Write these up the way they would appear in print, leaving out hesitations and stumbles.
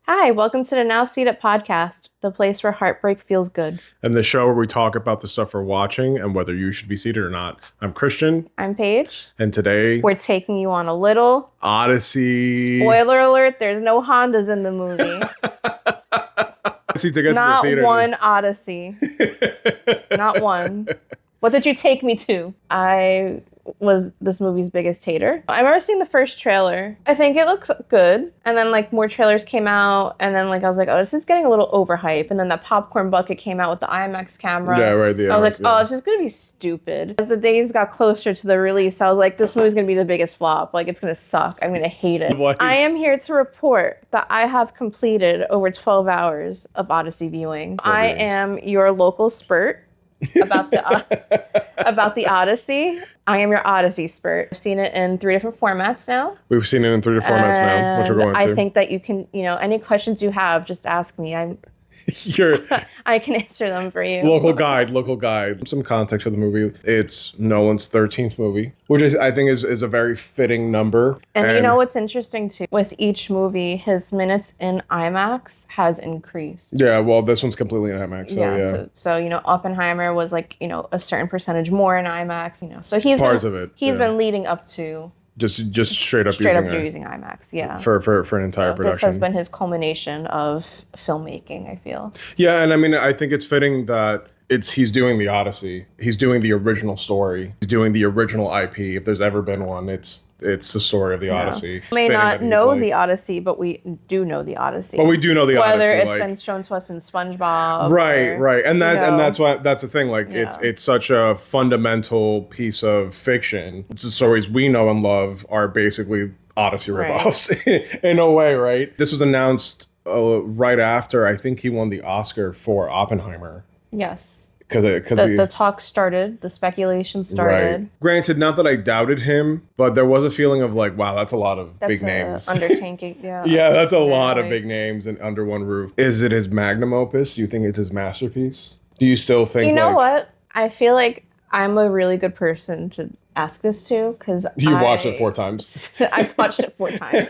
Hi, welcome to the Now Seat It podcast, the place where heartbreak feels good. And the show where we talk about the stuff we're watching and whether you should be seated or not. I'm Christian. I'm Paige. And today, We're taking you on a little Odyssey. Spoiler alert, there's no Hondas in the movie. Odyssey to get Not to the theater. one Odyssey. Not one. What did you take me to? I was this movie's biggest hater. I remember seeing the first trailer. I think it looks good. And then more trailers came out. And then I was like, oh, this is getting a little overhyped. And then the popcorn bucket came out with the IMAX camera. Yeah, right. I was like, oh, it's just going to be stupid. As the days got closer to the release, I was like, this movie's going to be the biggest flop. It's going to suck. I'm going to hate it. I am here to report that I have completed over 12 hours of Odyssey viewing. I am your local spurt about the Odyssey. I am your Odyssey spurt. I've seen it in 3 different formats now. We've seen it in 3 different formats now, which we're going to. I think that you can, any questions you have, just ask me. I can answer them for you. Local guide. Some context for the movie. It's Nolan's 13th movie, which I think is a very fitting number. And you know what's interesting too? With each movie, his minutes in IMAX has increased. Yeah, well, this one's completely in IMAX. So, yeah. So Oppenheimer was a certain percentage more in IMAX. So he's been leading up to just straight up using IMAX, yeah. For an entire production. This has been his culmination of filmmaking, I feel. Yeah, and I mean, I think it's fitting that he's doing the Odyssey. He's doing the original story. He's doing the original IP. If there's ever been one, it's the story of the Odyssey. We may not know the Odyssey, but we do know the Odyssey. But we do know the Odyssey. Whether it's been shown to us in SpongeBob. Right. And that's the thing. It's such a fundamental piece of fiction. It's the stories we know and love are basically Odyssey ripoffs in a way, right? This was announced right after I think he won the Oscar for Oppenheimer. Yes. Because the talk started, the speculation started. Right. Granted, not that I doubted him, but there was a feeling of wow, that's a lot of big names. Undertaking, yeah. Yeah, that's a lot of big names and under one roof. Is it his magnum opus? You think it's his masterpiece? Do you still think? You know what? I feel like I'm a really good person to ask this to because you watched it 4 times. I've watched it 4 times.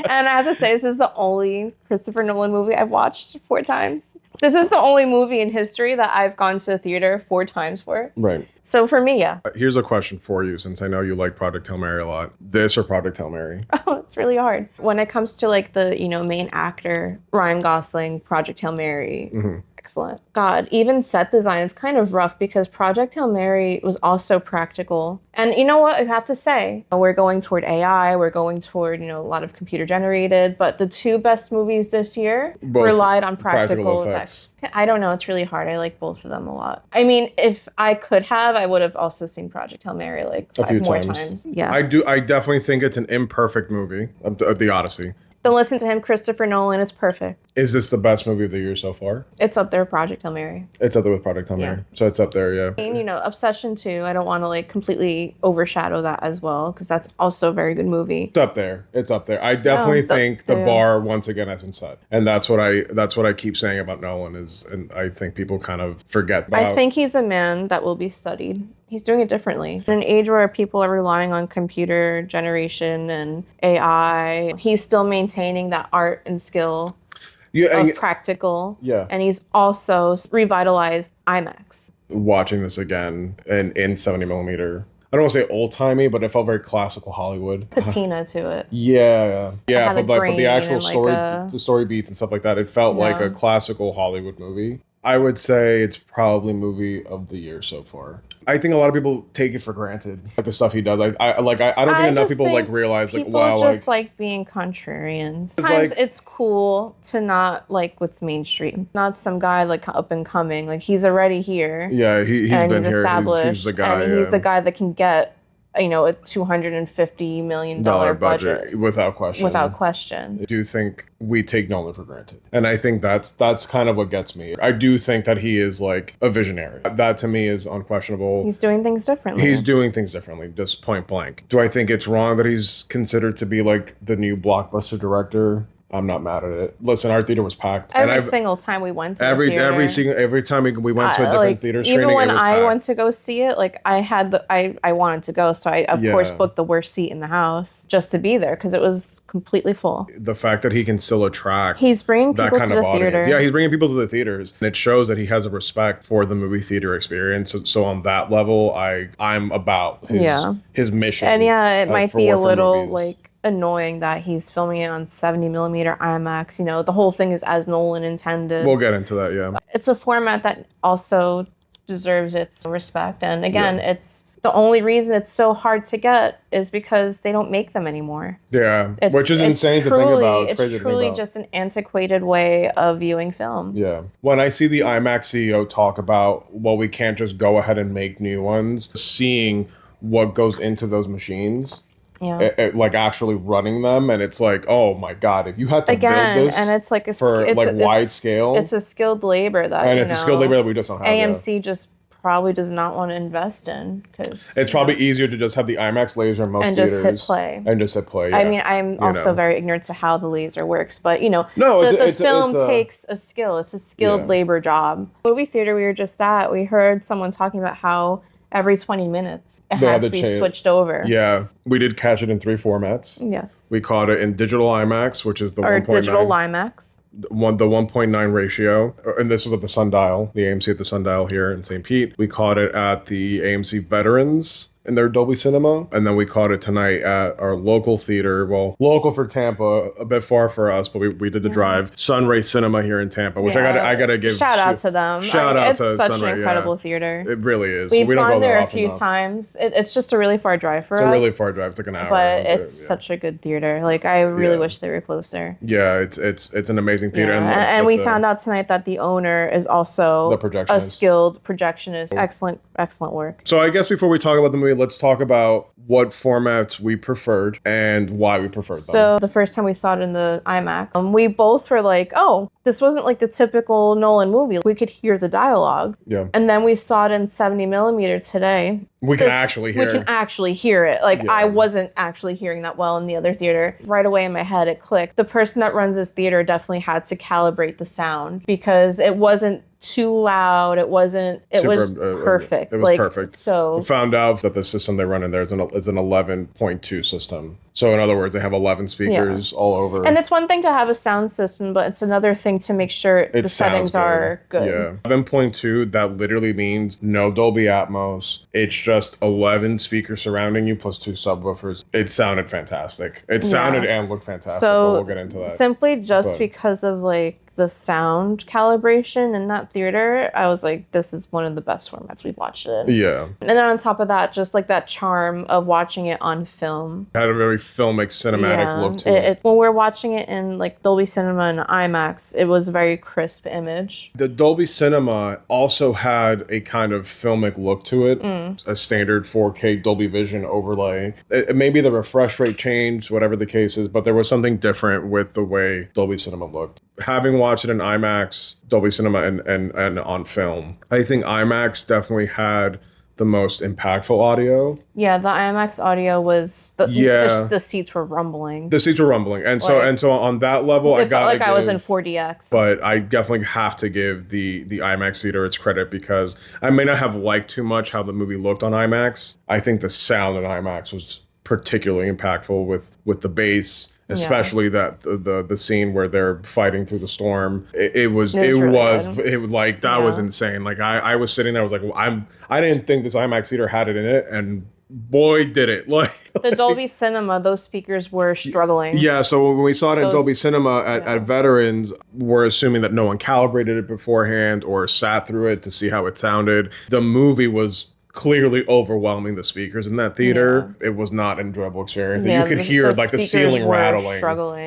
And I have to say, this is the only Christopher Nolan movie I've watched 4 times. This is the only movie in history that I've gone to the theater 4 times for. Right. So for me, yeah. Here's a question for you, since I know you like Project Hail Mary a lot. This or Project Hail Mary? Oh, it's really hard. When it comes to the main actor, Ryan Gosling, Project Hail Mary. Mm-hmm. Excellent. God, even set design, it's kind of rough because Project Hail Mary was also practical. And you know what? I have to say, we're going toward AI, we're going toward, a lot of computer generated, but the 2 best movies this year relied on practical effects. I don't know. It's really hard. I like both of them a lot. I mean, if I could have, I would have also seen Project Hail Mary 5 more times. Yeah. I definitely think it's an imperfect movie, The Odyssey. Don't listen to him, Christopher Nolan. It's perfect. Is this the best movie of the year so far? It's up there with Project Hail Mary. It's up there with Project Hail Mary. So it's up there, yeah. And, Obsession 2, I don't want to completely overshadow that as well because that's also a very good movie. It's up there. I definitely think the bar once again has been set. And that's what I keep saying about Nolan and I think people kind of forget about. I think he's a man that will be studied. He's doing it differently. In an age where people are relying on computer generation and AI, he's still maintaining that art and skill of practical. Yeah. And he's also revitalized IMAX. Watching this again in 70 millimeter. I don't want to say old-timey, but it felt very classical Hollywood. Patina to it. Yeah. But the actual story, the story beats and stuff like that, it felt like a classical Hollywood movie. I would say it's probably movie of the year so far. I think a lot of people take it for granted, the stuff he does. I don't think enough people realize wow, just being contrarian. Sometimes it's cool to not like what's mainstream. Not some guy up and coming. He's already here. Yeah, he's been here. He's the guy. And he's the guy that can get a $250 million budget without question. I do think we take Nolan for granted, and I think that's kind of what gets me. I do think that he is a visionary. That to me is unquestionable. He's doing things differently. Just point blank. Do I think it's wrong that he's considered to be the new blockbuster director? I'm not mad at it. Listen, our theater was packed. Every single time we went to the theater. Every time we went to a different theater screening, even when it was I packed. went to go see it, like I wanted to go, so I of course booked the worst seat in the house just to be there because it was completely full. The fact that he can still attract he's bringing people to the theater. Yeah, he's bringing people to the theaters, and it shows that he has a respect for the movie theater experience. So on that level, I'm about his mission. And yeah, it might be a little like annoying that he's filming it on 70mm IMAX. You know, the whole thing is as Nolan intended. We'll get into that, yeah. It's a format that also deserves its respect. And again, it's the only reason it's so hard to get is because they don't make them anymore. Yeah, which is insane to think about. It's truly just an antiquated way of viewing film. Yeah. When I see the IMAX CEO talk about, well, we can't just go ahead and make new ones, seeing what goes into those machines, like actually running them, and it's like, oh my god, if you had to build this, and it's like wide scale, it's a skilled labor that a skilled labor that we just don't have. AMC just probably does not want to invest in because it's probably easier to just have the IMAX laser in most theaters just hit play. And just hit play. Yeah. I mean, I'm also very ignorant to how the laser works, but the film takes a skill. It's a skilled labor job. Movie theater we were just at, we heard someone talking about how every 20 minutes it had to be switched over. Yeah, we did catch it in 3 formats. Yes, we caught it in digital IMAX, which is the 1.9. Digital IMAX. The 1.9 ratio, and this was at the Sundial, the AMC at the Sundial here in St. Pete. We caught it at the AMC Veterans in their Dolby Cinema, and then we caught it tonight at our local theater. Well, local for Tampa, a bit far for us, but we did the drive. Sunray Cinema here in Tampa, which I gotta give shout out to them. Shout out to such Sunray, an incredible theater. It really is. We've gone there a few times. It's just a really far drive for us. It's a really far drive. It's like an hour. But it's such a good theater. Like I really wish they were closer. Yeah, it's an amazing theater. Yeah. And we found out tonight that the owner is also a skilled projectionist. Excellent work. So I guess before we talk about the movie, let's talk about what formats we preferred and why we preferred them. So the first time we saw it in the IMAX, we both were like, oh, this wasn't like the typical Nolan movie. We could hear the dialogue. Yeah. And then we saw it in 70mm today. We can actually hear it. Like I wasn't actually hearing that well in the other theater. Right away in my head, it clicked. The person that runs this theater definitely had to calibrate the sound because it wasn't too loud. It was perfect. It was perfect. So we found out that the system they run in there is an 11.2 system. So in other words, they have 11 speakers all over. And it's one thing to have a sound system, but it's another thing to make sure the settings are good. Yeah. 11.2, that literally means no Dolby Atmos. It's just 11 speakers surrounding you plus 2 subwoofers. It sounded fantastic. It sounded and looked fantastic, but we'll get into that. Simply because of like the sound calibration in that theater, I was like, this is one of the best formats we've watched it in. Yeah. And then on top of that, just like that charm of watching it on film. It had a very filmic, cinematic look to it. When we're watching it in like Dolby Cinema and IMAX, it was a very crisp image. The Dolby Cinema also had a kind of filmic look to it, a standard 4K Dolby Vision overlay. Maybe the refresh rate changed, whatever the case is, but there was something different with the way Dolby Cinema looked. Having watched it in IMAX, Dolby Cinema, and on film, I think IMAX definitely had the most impactful audio. Yeah, the IMAX audio was the seats were rumbling. The seats were rumbling, and so on that level, I was in 4DX. But I definitely have to give the IMAX theater its credit because I may not have liked too much how the movie looked on IMAX. I think the sound in IMAX was particularly impactful with the bass. Especially that the scene where they're fighting through the storm, it was like that was insane. Like I was sitting there, I was like, well, I didn't think this IMAX theater had it in it, and boy did it. Like the Dolby Cinema, those speakers were struggling. Yeah, so when we saw it in Dolby Cinema at Veterans, we're assuming that no one calibrated it beforehand or sat through it to see how it sounded. The movie was clearly overwhelming the speakers in that theater. It was not an enjoyable experience. And you could hear like the ceiling rattling.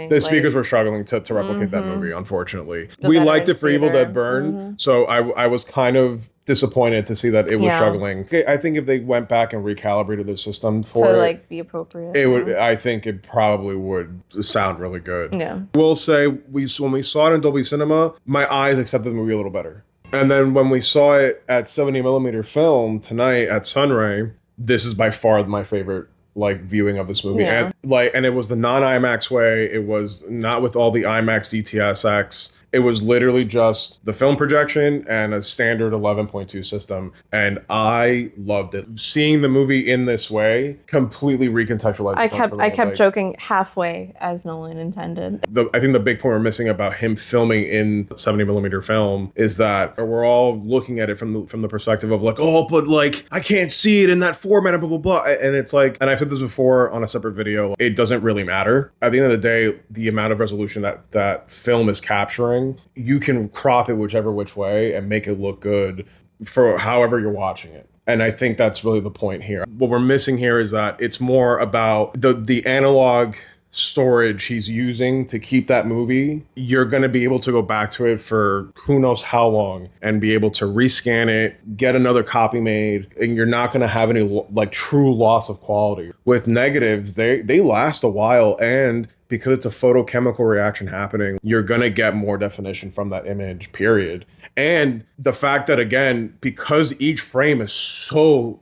The speakers were struggling to replicate that movie, unfortunately. We liked it for Evil Dead Burn, so I was kind of disappointed to see that it was struggling. I think if they went back and recalibrated the system for like be appropriate, I think it probably would sound really good. Yeah. We'll say when we saw it in Dolby Cinema, my eyes accepted the movie a little better. And then when we saw it at 70mm film tonight at Sunray, this is by far my favorite viewing of this movie. And Like, and it was the non-IMAX way. It was not with all the IMAX DTSX. It was literally just the film projection and a standard 11.2 system. And I loved it. Seeing the movie in this way completely recontextualized I the film for me. kept Like, joking halfway as Nolan intended. I think the big point we're missing about him filming in 70 millimeter film is that we're all looking at it from the perspective of like, oh, but like I can't see it in that format and blah, blah, blah. And it's like, and I've said this before on a separate video, it doesn't really matter. At the end of the day, the amount of resolution that film is capturing, you can crop it whichever which way and make it look good for however you're watching it. And I think that's really the point here. What we're missing here is that it's more about the analog storage he's using to keep that movie. You're going to be able to go back to it for who knows how long and be able to rescan it, get another copy made, and you're not going to have any like true loss of quality. With negatives, they last a while, and because it's a photochemical reaction happening, you're going to get more definition from that image, period. And the fact that, again, because each frame is so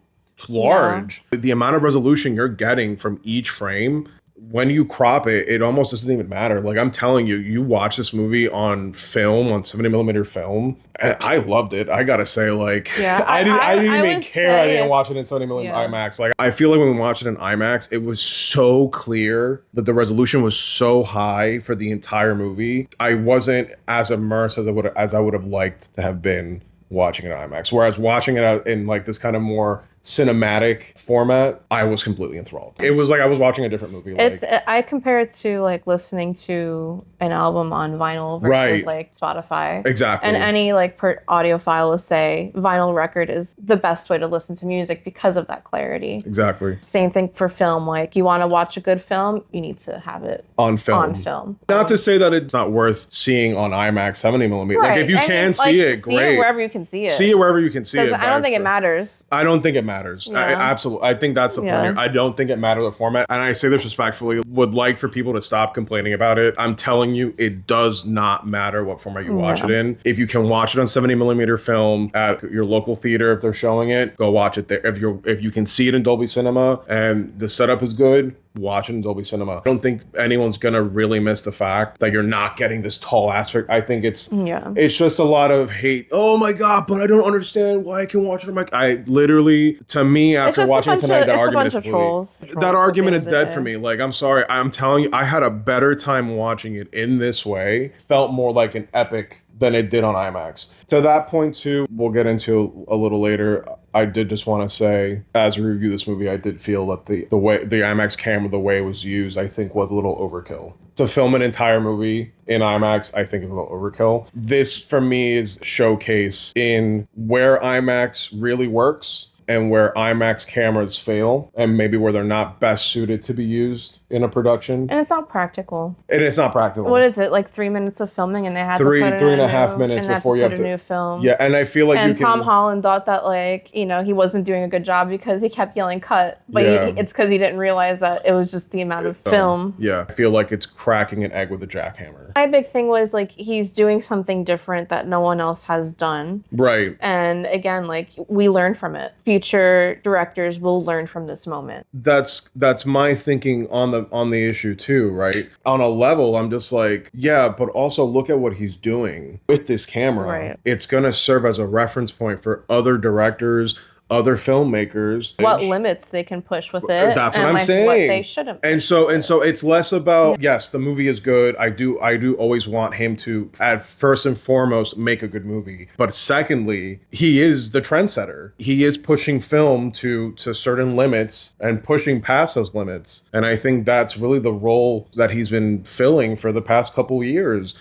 large, the amount of resolution you're getting from each frame, when you crop it, it almost doesn't even matter. Like, I'm telling you, you watch this movie on film, on 70 millimeter film, and I loved it. I gotta say, like, I didn't even care. I didn't watch it in 70 millimeter IMAX. Like, I feel like when we watched it in IMAX, it was so clear that the resolution was so high for the entire movie. I wasn't as immersed as I would have liked to have been watching it in IMAX. Whereas watching it in like this kind of more cinematic format, I was completely enthralled. It was like I was watching a different movie. Like, I compare it to like listening to an album on vinyl versus like Spotify. Exactly. And any like audiophile will say vinyl record is the best way to listen to music because of that clarity. Exactly. Same thing for film. Like, you want to watch a good film, you need to have it on film. Not to say that it's not worth seeing on IMAX 70 millimeter. Right. Like, if you can see it, great. See it wherever you can see it. See it wherever you can see it. I don't think it matters. I don't think it matters. Absolutely. I think that's the point. I don't think it matters the format. And I say this respectfully, would like for people to stop complaining about it. I'm telling you, it does not matter what format you watch it in. If you can watch it on 70 millimeter film at your local theater, if they're showing it, go watch it there. If you can see it in Dolby Cinema and the setup is good, watch it in Dolby Cinema. I don't think anyone's gonna really miss the fact that you're not getting this tall aspect. I think it's just a lot of hate. Oh my God, but I don't understand why I can watch it on my... I literally, to me, after watching it tonight, that argument is complete. That argument is dead for me. Like, I'm sorry. I'm telling you, I had a better time watching it in this way. Felt more like an epic than it did on IMAX. To that point too, we'll get into a little later. I did just want to say, as we review this movie, I did feel that the way the IMAX camera, the way it was used, I think was a little overkill. To film an entire movie in IMAX, I think is a little overkill. This, for me, is showcase in where IMAX really works and where IMAX cameras fail, and maybe where they're not best suited to be used in a production. And it's not practical. And it's not practical. What is it, like 3 minutes of filming, and they had three to put and a half minutes before you have to put a new film. Yeah, and I feel like and Tom Holland thought that, like, you know, he wasn't doing a good job because he kept yelling cut, but it's because he didn't realize that it was just the amount of film. Yeah, I feel like it's cracking an egg with a jackhammer. My big thing was, like, he's doing something different that no one else has done. Right. And again, like, we learn from it. Future directors will learn from this moment. That's my thinking on the issue too, right? On a level, I'm just like, yeah, but also look at what he's doing with this camera. Right. It's gonna serve as a reference point for other directors, other filmmakers. What limits they can push with it. That's what I'm saying. What they shouldn't. And so it's less about, yes, the movie is good. I do always want him to, at first and foremost, make a good movie. But secondly, he is the trendsetter. He is pushing film to certain limits and pushing past those limits. And I think that's really the role that he's been filling for the past couple years.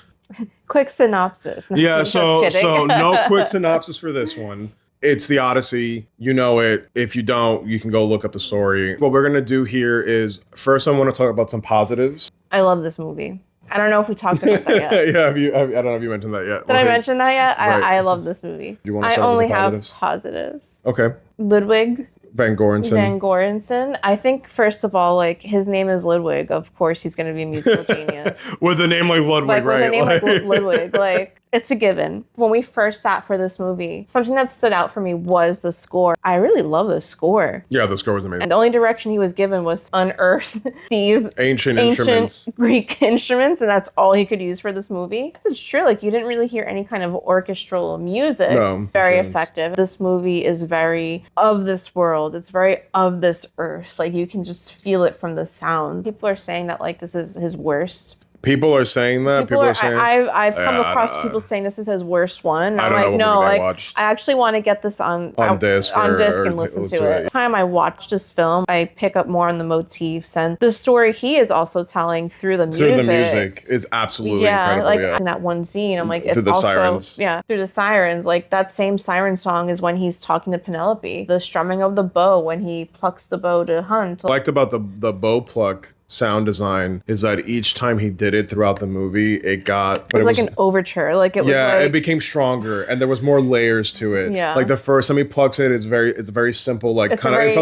Quick synopsis. Yeah, so no quick synopsis for this one. It's the Odyssey. You know it. If you don't, you can go look up the story. What we're going to do here is, first I want to talk about some positives. I love this movie. I don't know if we talked about that yet. Yeah, I don't know if you mentioned that yet. Did I mention that yet? Right. I love this movie. You want to I start only with the have positives. Okay. Ludwig Van Gorenson. I think, first of all, like, his name is Ludwig. Of course, he's going to be a musical genius. With a name like Ludwig, like, right? With a name like Ludwig. Like, It's a given. When we first sat for this movie, something that stood out for me was the score. I really love the score. Yeah, the score was amazing. And the only direction he was given was unearth these ancient instruments. Greek instruments, and that's all he could use for this movie. It's true. Like, you didn't really hear any kind of orchestral music. No. Very effective. This movie is very of this world. It's very of this earth. Like, you can just feel it from the sound. People are saying that, like, this is his worst. People are saying that. People are saying. I've come across people saying this is his worst one. I don't know what no, movie like, I watched. I actually want to get this on disc and listen to it. The time I watch this film, I pick up more on the motifs and the story he is also telling through the music. Through the music is absolutely incredible. Like in that one scene, I'm like, it's through the also sirens. Yeah, through the sirens. Like that same siren song is when he's talking to Penelope. The strumming of the bow when he plucks the bow to hunt. What I liked about the bow pluck sound design is that each time he did it throughout the movie, it was like an overture. Like it was it became stronger and there was more layers to it. Yeah. Like the first time he plucks it, it's very simple. Like it kind of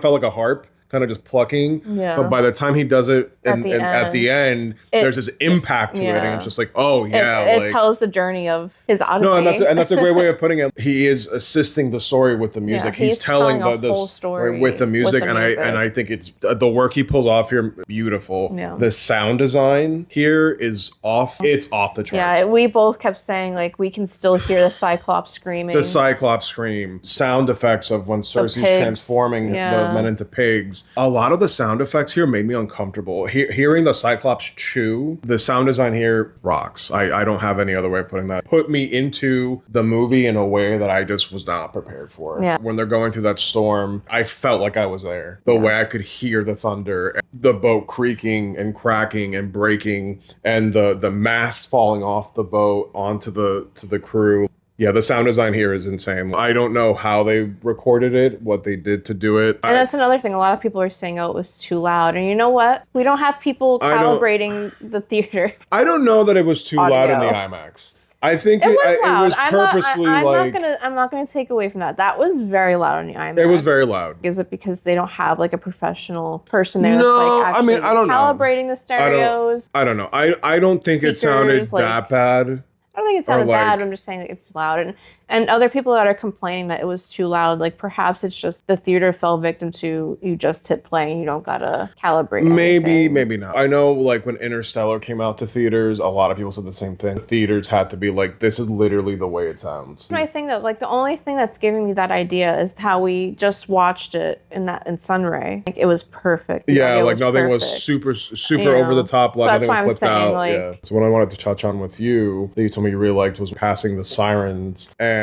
felt like a harp. Kind of just plucking, but by the time he does it at the end, there's this impact to it, and it's just like, oh yeah, it tells the journey of his Odyssey. No, and that's a great way of putting it. He is assisting the story with the music. He's telling the whole story with the music, and I think it's the work he pulls off here, beautiful. Yeah. The sound design here is off. It's off the charts. Yeah, we both kept saying like we can still hear the Cyclops screaming. The Cyclops scream, sound effects of when Cersei's transforming the men into pigs. A lot of the sound effects here made me uncomfortable. Hearing the Cyclops chew, the sound design here rocks. I don't have any other way of putting that. Put me into the movie in a way that I just was not prepared for. Yeah. When they're going through that storm, I felt like I was there. The way I could hear the thunder, the boat creaking and cracking and breaking, and the mast falling off the boat onto the crew. Yeah, the sound design here is insane. I don't know how they recorded it, what they did to do it. And that's another thing. A lot of people are saying, oh, it was too loud. And you know what? We don't have people calibrating the theater. I don't know that it was too loud in the IMAX. I think it was purposely I'm not gonna take away from that. That was very loud on the IMAX. It was very loud. Is it because they don't have like a professional person there? No, that's, like, I don't know. Calibrating the stereos. I don't know. I don't think it sounded that bad. I don't think it sounded bad. I'm just saying that it's loud. And other people that are complaining that it was too loud, like perhaps it's just the theater fell victim to you just hit play and you don't gotta calibrate Maybe not. I know like when Interstellar came out to theaters, a lot of people said the same thing. The theaters had to be like, this is literally the way it sounds. I think that like the only thing that's giving me that idea is how we just watched it in Sunray. Like it was perfect. Yeah, like nothing was super over the top. So nothing was clipped out. Like, yeah. So what I wanted to touch on with you that you told me you really liked was passing the sirens. And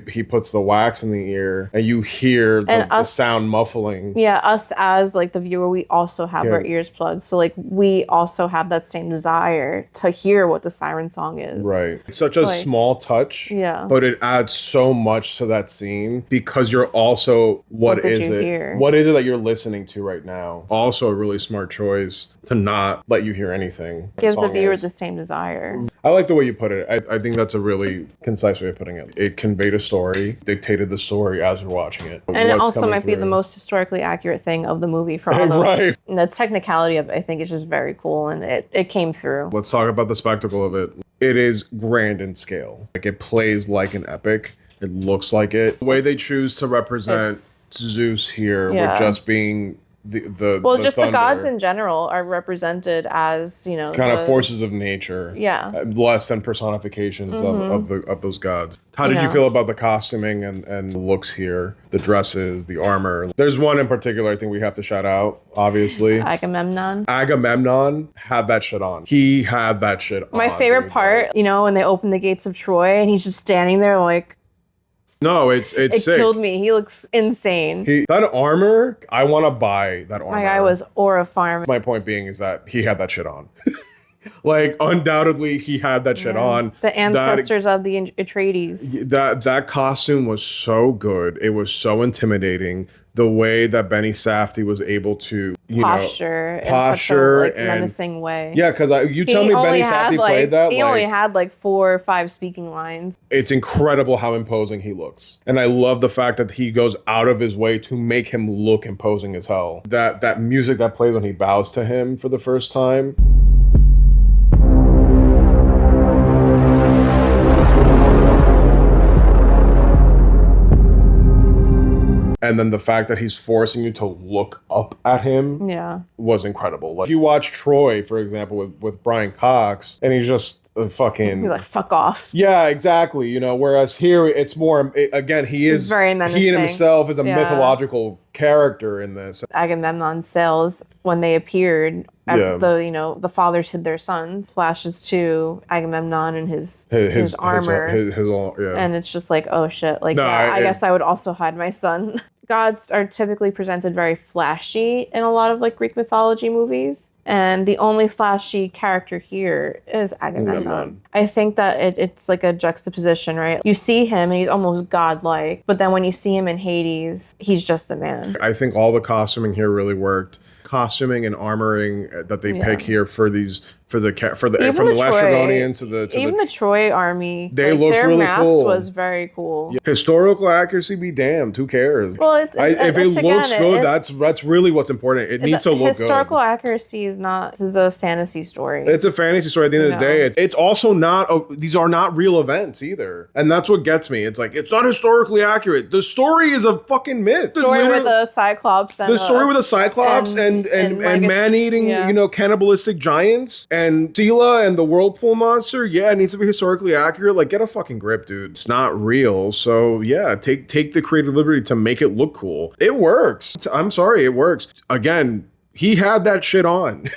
he puts the wax in the ear and you hear the sound muffling. Yeah, us as like the viewer, we also have our ears plugged. So like we also have that same desire to hear what the siren song is. Right. It's such a small touch. Yeah. But it adds so much to that scene because you're also what is it that you're listening to right now? Also a really smart choice to not let you hear anything. Gives the viewer the same desire. I like the way you put it. I think that's a really concise way of putting it. It conveyed a story, dictated the story as you're watching it. And it also might be the most historically accurate thing of the movie for all right. The technicality of it, I think, is just very cool, and it came through. Let's talk about the spectacle of it. It is grand in scale. Like it plays like an epic. It looks like it. The way they choose to represent Zeus here with just being the gods in general are represented as kind of forces of nature, less than personifications of those gods. How did you feel about the costuming and the looks here, the dresses, the armor? There's one in particular I think we have to shout out, obviously. Agamemnon had that shit on. He had that shit on. My favorite part, when they open the gates of Troy and he's just standing there like, no, it's sick. It killed me. He looks insane. That armor, I want to buy that armor. My guy was Aura Farm. My point being is that he had that shit on. Like, undoubtedly, he had that shit on. The ancestors of the Atreides. That costume was so good. It was so intimidating. The way that Benny Safdie was able to, posture in such a menacing way. Yeah, because you tell me Benny Safdie played that. He only had like 4 or 5 speaking lines. It's incredible how imposing he looks, and I love the fact that he goes out of his way to make him look imposing as hell. That music that plays when he bows to him for the first time. And then the fact that he's forcing you to look up at him was incredible. Like you watch Troy, for example, with Brian Cox, and he's just fucking... He's like, fuck off. Yeah, exactly. You know, whereas here it's more, again, he's very menacing. He in himself is a mythological character in this. Agamemnon's sails, when they appeared, the fathers hid their sons, flashes to Agamemnon and his armor. And it's just like, oh shit. Like, I guess I would also hide my son. Gods are typically presented very flashy in a lot of like Greek mythology movies. And the only flashy character here is Agamemnon. I think that it's like a juxtaposition, right? You see him and he's almost godlike, but then when you see him in Hades, he's just a man. I think all the costuming here really worked. Costuming and armoring that they pick here for these from the Lacedaemonians to the Troy army, they looked really their mask cool. Was very cool. Yeah. Historical accuracy be damned. Who cares? Well, if it looks good, that's really what's important. It needs to look good. Historical accuracy is not. This is a fantasy story. It's a fantasy story. At the end of the day, it's also not. These are not real events either, and that's what gets me. It's like it's not historically accurate. The story is a fucking myth. The story with a cyclops. And man-eating, cannibalistic giants. And Scylla and the whirlpool monster, it needs to be historically accurate. Like, get a fucking grip, dude. It's not real. So take the creative liberty to make it look cool. It works. I'm sorry, it works. Again, he had that shit on.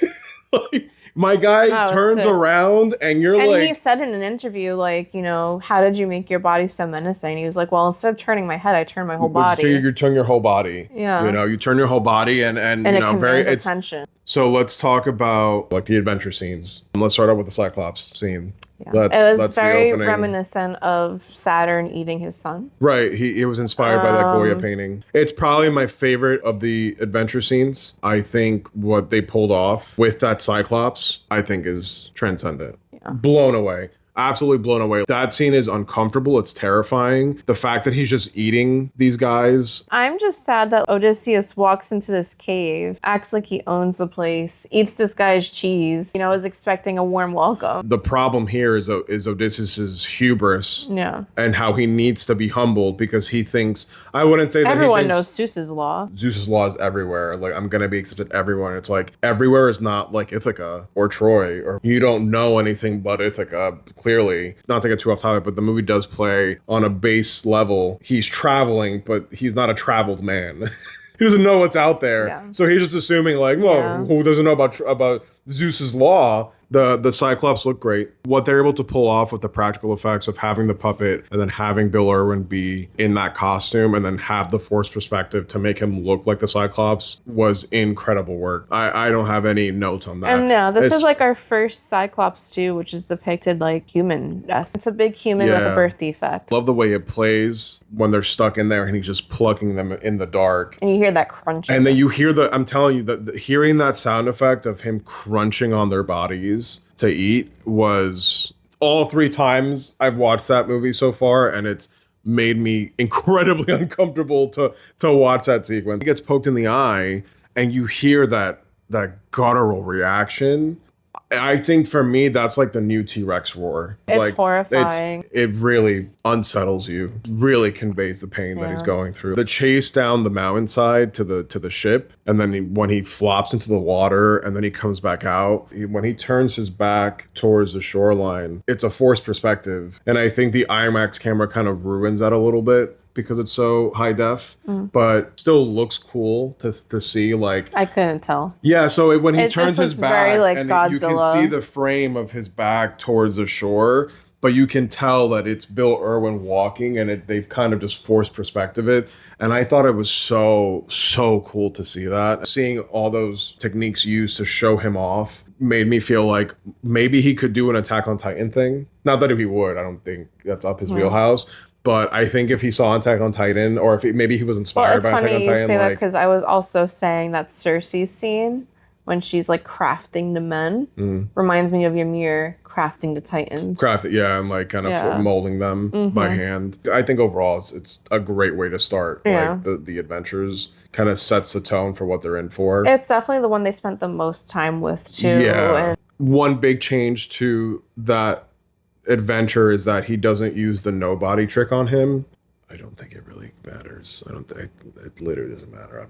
Like, my guy turns around and he said in an interview, like, how did you make your body so menacing? He was like, well, instead of turning my head, I turn my whole body. So you turn your whole body. Yeah. You turn your whole body and it commands attention. So let's talk about like the adventure scenes. Let's start out with the Cyclops scene. Yeah. It was very reminiscent of Saturn eating his son. Right. He was inspired by that Goya painting. It's probably my favorite of the adventure scenes. I think what they pulled off with that Cyclops, I think is transcendent. Yeah. Blown away. Absolutely blown away. That scene is uncomfortable. It's terrifying. The fact that he's just eating these guys. I'm just sad that Odysseus walks into this cave, acts like he owns the place, eats this guy's cheese, is expecting a warm welcome. The problem here is Odysseus's hubris. Yeah. And how he needs to be humbled because he thinks, I wouldn't say that everyone knows Zeus's law. Zeus's law is everywhere. Like, I'm going to be accepted everywhere. It's like, everywhere is not like Ithaca or Troy, or you don't know anything but Ithaca. Clearly, not to get too off topic, but the movie does play on a base level. He's traveling, but he's not a traveled man. He doesn't know what's out there. Yeah. So he's just assuming like, who doesn't know about Zeus's law? The Cyclops look great. What they're able to pull off with the practical effects of having the puppet and then having Bill Irwin be in that costume and then have the forced perspective to make him look like the Cyclops was incredible work. I don't have any notes on that. And no, this is like our first Cyclops too, which is depicted like human. It's a big human with a birth defect. Love the way it plays when they're stuck in there and he's just plucking them in the dark. And you hear that crunching. And then you hear I'm telling you, hearing that sound effect of him crunching on their bodies to eat was all 3 times I've watched that movie so far, and it's made me incredibly uncomfortable to watch that sequence. He gets poked in the eye, and you hear that guttural reaction. I think for me, that's like the new T-Rex roar. It's like, horrifying. It really unsettles you. Really conveys the pain that he's going through. The chase down the mountainside to the ship, and then when he flops into the water, and then he comes back out. When he turns his back towards the shoreline, it's a forced perspective, and I think the IMAX camera kind of ruins that a little bit because it's so high def, but still looks cool to see. Like, I couldn't tell. Yeah, so when he turns his back, very, like, and you Godzilla. can see the frame of his back towards the shore, but you can tell that it's Bill Irwin walking, and they've kind of just forced perspective it. And I thought it was so cool to see that. Seeing all those techniques used to show him off made me feel like maybe he could do an Attack on Titan thing. Not that if he would, I don't think that's up his wheelhouse. But I think if he saw Attack on Titan, or if maybe he was inspired by Attack on Titan. It's funny you say that because I was also saying that Cersei's scene when she's like crafting the men reminds me of Ymir crafting the Titans. And like kind of molding them by hand. I think overall it's a great way to start. Like the adventures kind of sets the tone for what they're in for. It's definitely the one they spent the most time with too. Yeah. One big change to that adventure is that he doesn't use the nobody trick on him. I don't think it really matters. I don't think it literally doesn't matter.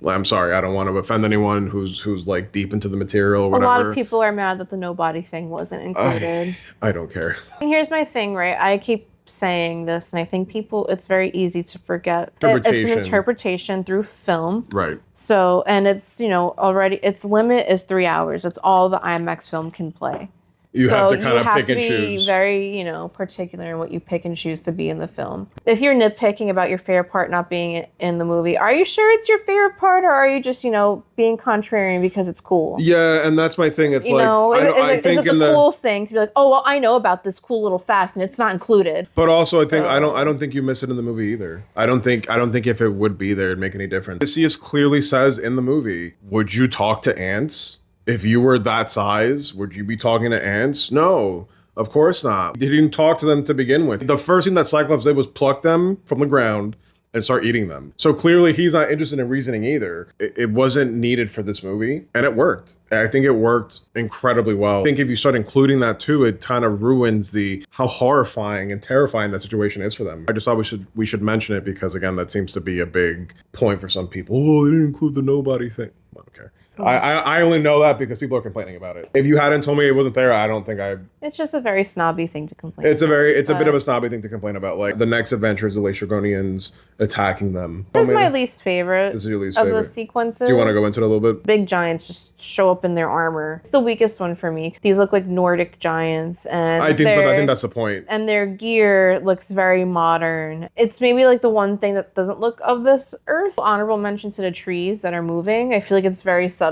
I'm sorry. I don't want to offend anyone who's like deep into the material or whatever. A lot of people are mad that the nobody thing wasn't included. I don't care. And here's my thing, right? I keep saying this, and I think it's very easy to forget. It's an interpretation through film. Right. So, and it's, already, its limit is 3 hours. It's all the IMAX film can play. You have to kind of pick and choose. You have to be very, particular in what you pick and choose to be in the film. If you're nitpicking about your favorite part not being in the movie, are you sure it's your favorite part, or are you just, being contrarian because it's cool? Yeah, and that's my thing. It's I think is it the cool thing to be like, oh, well, I know about this cool little fact and it's not included. But also, I don't think you miss it in the movie either. I don't think if it would be there, it'd make any difference. Odysseus clearly says in the movie, would you talk to ants? If you were that size, would you be talking to ants? No, of course not. He didn't talk to them to begin with. The first thing that Cyclops did was pluck them from the ground and start eating them. So clearly he's not interested in reasoning either. It wasn't needed for this movie, and it worked. I think it worked incredibly well. I think if you start including that too, it kind of ruins how horrifying and terrifying that situation is for them. I just thought we should mention it because, again, that seems to be a big point for some people. Oh, they didn't include the nobody thing. I don't care. I only know that because people are complaining about it. If you hadn't told me it wasn't there, I don't think I... It's just a very snobby thing to complain It's a bit of a snobby thing to complain about. Like, the next adventure is the Laestrygonians attacking them. This is my least favorite. This is your least favorite. Of the sequences. Do you want to go into it a little bit? Big giants just show up in their armor. It's the weakest one for me. These look like Nordic giants, and I think that's the point. And their gear looks very modern. It's maybe like the one thing that doesn't look of this earth. Honorable mention to the trees that are moving. I feel like it's very subtle.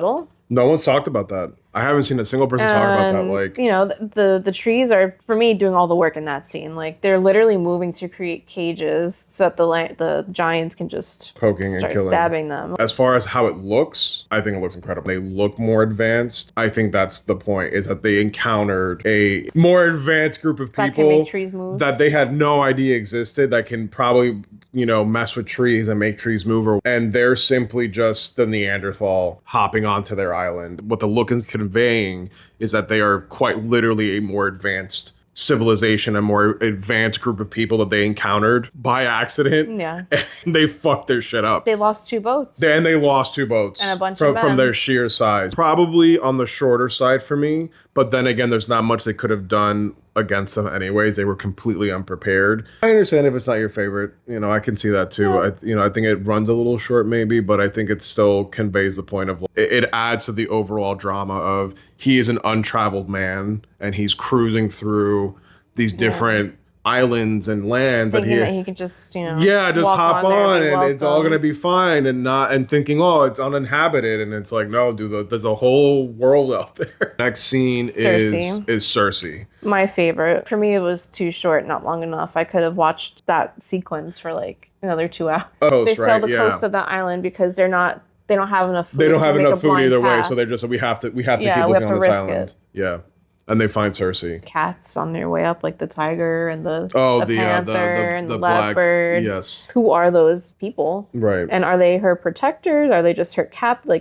No one's talked about that. I haven't seen a single person talk about that. Like, the trees are, for me, doing all the work in that scene. Like, they're literally moving to create cages so that the giants can just start stabbing them. As far as how it looks, I think it looks incredible. They look more advanced. I think that's the point, is that they encountered a more advanced group of people that can make trees move, that they had no idea existed, that can probably, mess with trees and make trees move. And they're simply just the Neanderthal hopping onto their island. What the look is conveying is that they are quite literally a more advanced civilization, a more advanced group of people that they encountered by accident. Yeah. And they fucked their shit up. They lost 2 boats. And they lost 2 boats. And a bunch of men. From their sheer size. Probably on the shorter side for me, but then again, there's not much they could have done against them anyways. They were completely unprepared. I understand if it's not your favorite. I can see that too. Yeah. I think it runs a little short maybe, but I think it still conveys the point of it adds to the overall drama of he is an untraveled man and he's cruising through these different islands and lands thinking that he could just just hop on and it's all gonna be fine, and thinking, oh, it's uninhabited, and it's like, no, dude, there's a whole world out there. Next scene is Cersei. My favorite. For me, it was too short, not long enough. I could have watched that sequence for like another 2 hours. They sail the coast of that island because they don't have enough food. They don't have enough food either way, so they're just we have to keep looking on this island. Yeah. And they find Cersei. Cats on their way up, like the tiger and the panther and the leopard. Yes. Who are those people? Right. And are they her protectors? Are they just her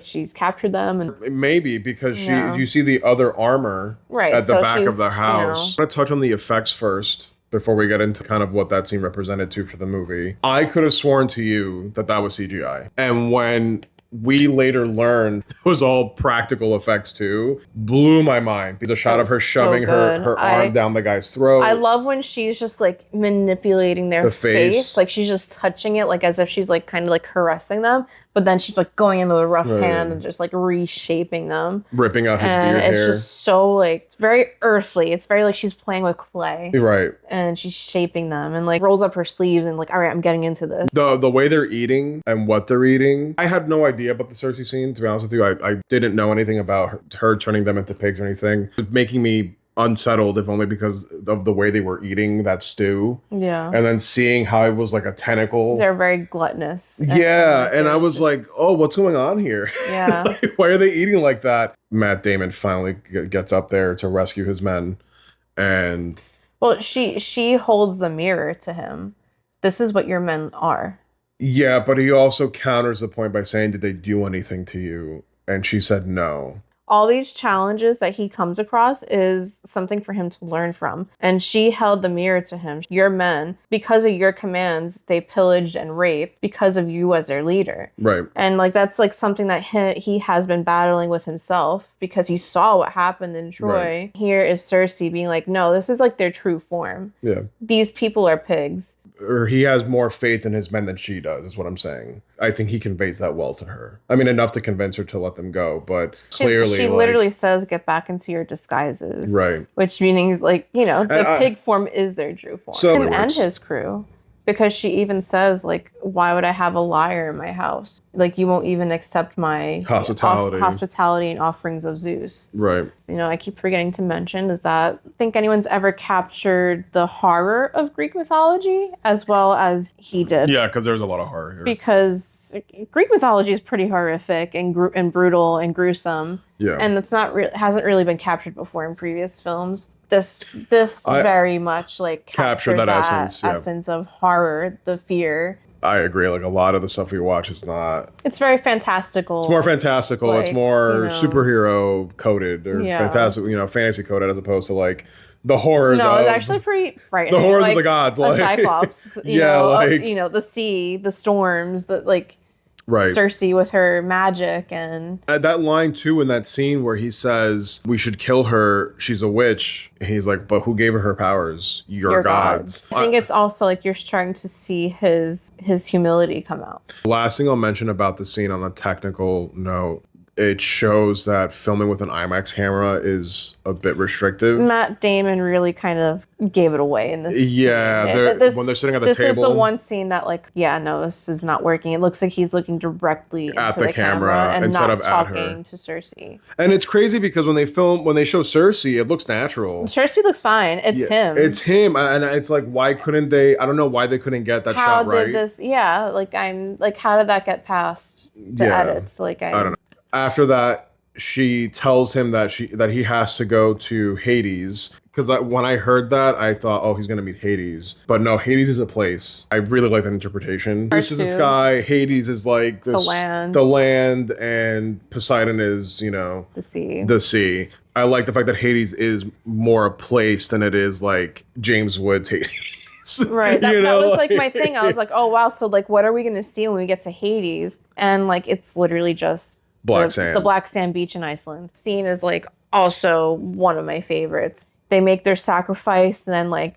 she's captured them? And maybe because you see the other armor at the back of the house. I'm going to touch on the effects first before we get into kind of what that scene represented to for the movie. I could have sworn to you that was CGI. And when we later learned it was all practical effects too, blew my mind. There's a shot of her shoving her arm down the guy's throat. I love when she's just like manipulating their face. Like she's just touching it, like as if she's like kind of like caressing them. But then she's like going into a rough hand and just like reshaping them. Ripping out his beard hair. It's just so like, it's very earthly. It's very like she's playing with clay. Right. And she's shaping them and like rolls up her sleeves and like, all right, I'm getting into this. The way they're eating and what they're eating. I had no idea about the Cersei scene, to be honest with you. I didn't know anything about her turning them into pigs or anything. It making me unsettled, if only because of the way they were eating that stew. Yeah. And then seeing how it was like a tentacle. They're very gluttonous. Yeah. And I was like, oh, what's going on here? Yeah. Like, why are they eating like that? Matt Damon finally gets up there to rescue his men. And well, she holds the mirror to him. This is what your men are. Yeah, but he also counters the point by saying, did they do anything to you? And she said no. all these challenges that he comes across is something for him to learn from. And she held the mirror to him. Your men, because of your commands, they pillaged and raped because of you as their leader. Right. And like that's like something that he has been battling with himself because he saw what happened in Troy. Right. Here is Cersei being like, no, this is like their true form. Yeah. These people are pigs. Or he has more faith in his men than she does, is what I'm saying. I think he conveys that well to her. I mean, enough to convince her to let them go, but clearly... She literally says, get back into your disguises. Right. Which means, like, you know, the pig form is their true form. So Him and his crew. Because she even says, like, why would I have a liar in my house? Like, you won't even accept my hospitality and offerings of Zeus. Right. You know, I keep forgetting to mention is that I think anyone's ever captured the horror of Greek mythology as well as he did. Yeah, because there's a lot of horror here. Because Greek mythology is pretty horrific and brutal and gruesome. Yeah. And it's not hasn't really been captured before in previous films. This very much like captured that essence of horror, the fear. I agree. Like a lot of the stuff we watch is not. It's very fantastical. It's more fantastical. Like, it's more superhero coded or fantastic, fantasy coded as opposed to like the horrors. No, it's actually pretty frightening. The horrors of the gods, like a cyclops. The sea, the storms, right. Cersei with her magic and that line too in that scene where he says we should kill her, she's a witch, and he's like, but who gave her powers? Your gods. I think it's also like you're starting to see his humility come out. Last thing I'll mention about the scene on a technical note, it shows that filming with an IMAX camera is a bit restrictive. Matt Damon really kind of gave it away in this scene. When they're sitting at the table. This is the one scene that this is not working. It looks like he's looking directly at into the camera and instead not of at her. talking to Cersei. And it's crazy because when they show Cersei, it looks natural. Cersei looks fine. It's him. It's him. And it's like, why couldn't they, I don't know why they couldn't get that shot right. How did that get past the edits? I don't know. After that, she tells him that he has to go to Hades. Because when I heard that, I thought, oh, he's going to meet Hades. But no, Hades is a place. I really like that interpretation. Zeus is the sky. Hades is like this, the land, and Poseidon is, the sea. I like the fact that Hades is more a place than it is like James Woods Hades. Right. That was like my thing. I was like, oh, wow. So like, what are we going to see when we get to Hades? And like, it's literally just the black sand beach in Iceland. Scene is like also one of my favorites. They make their sacrifice and then like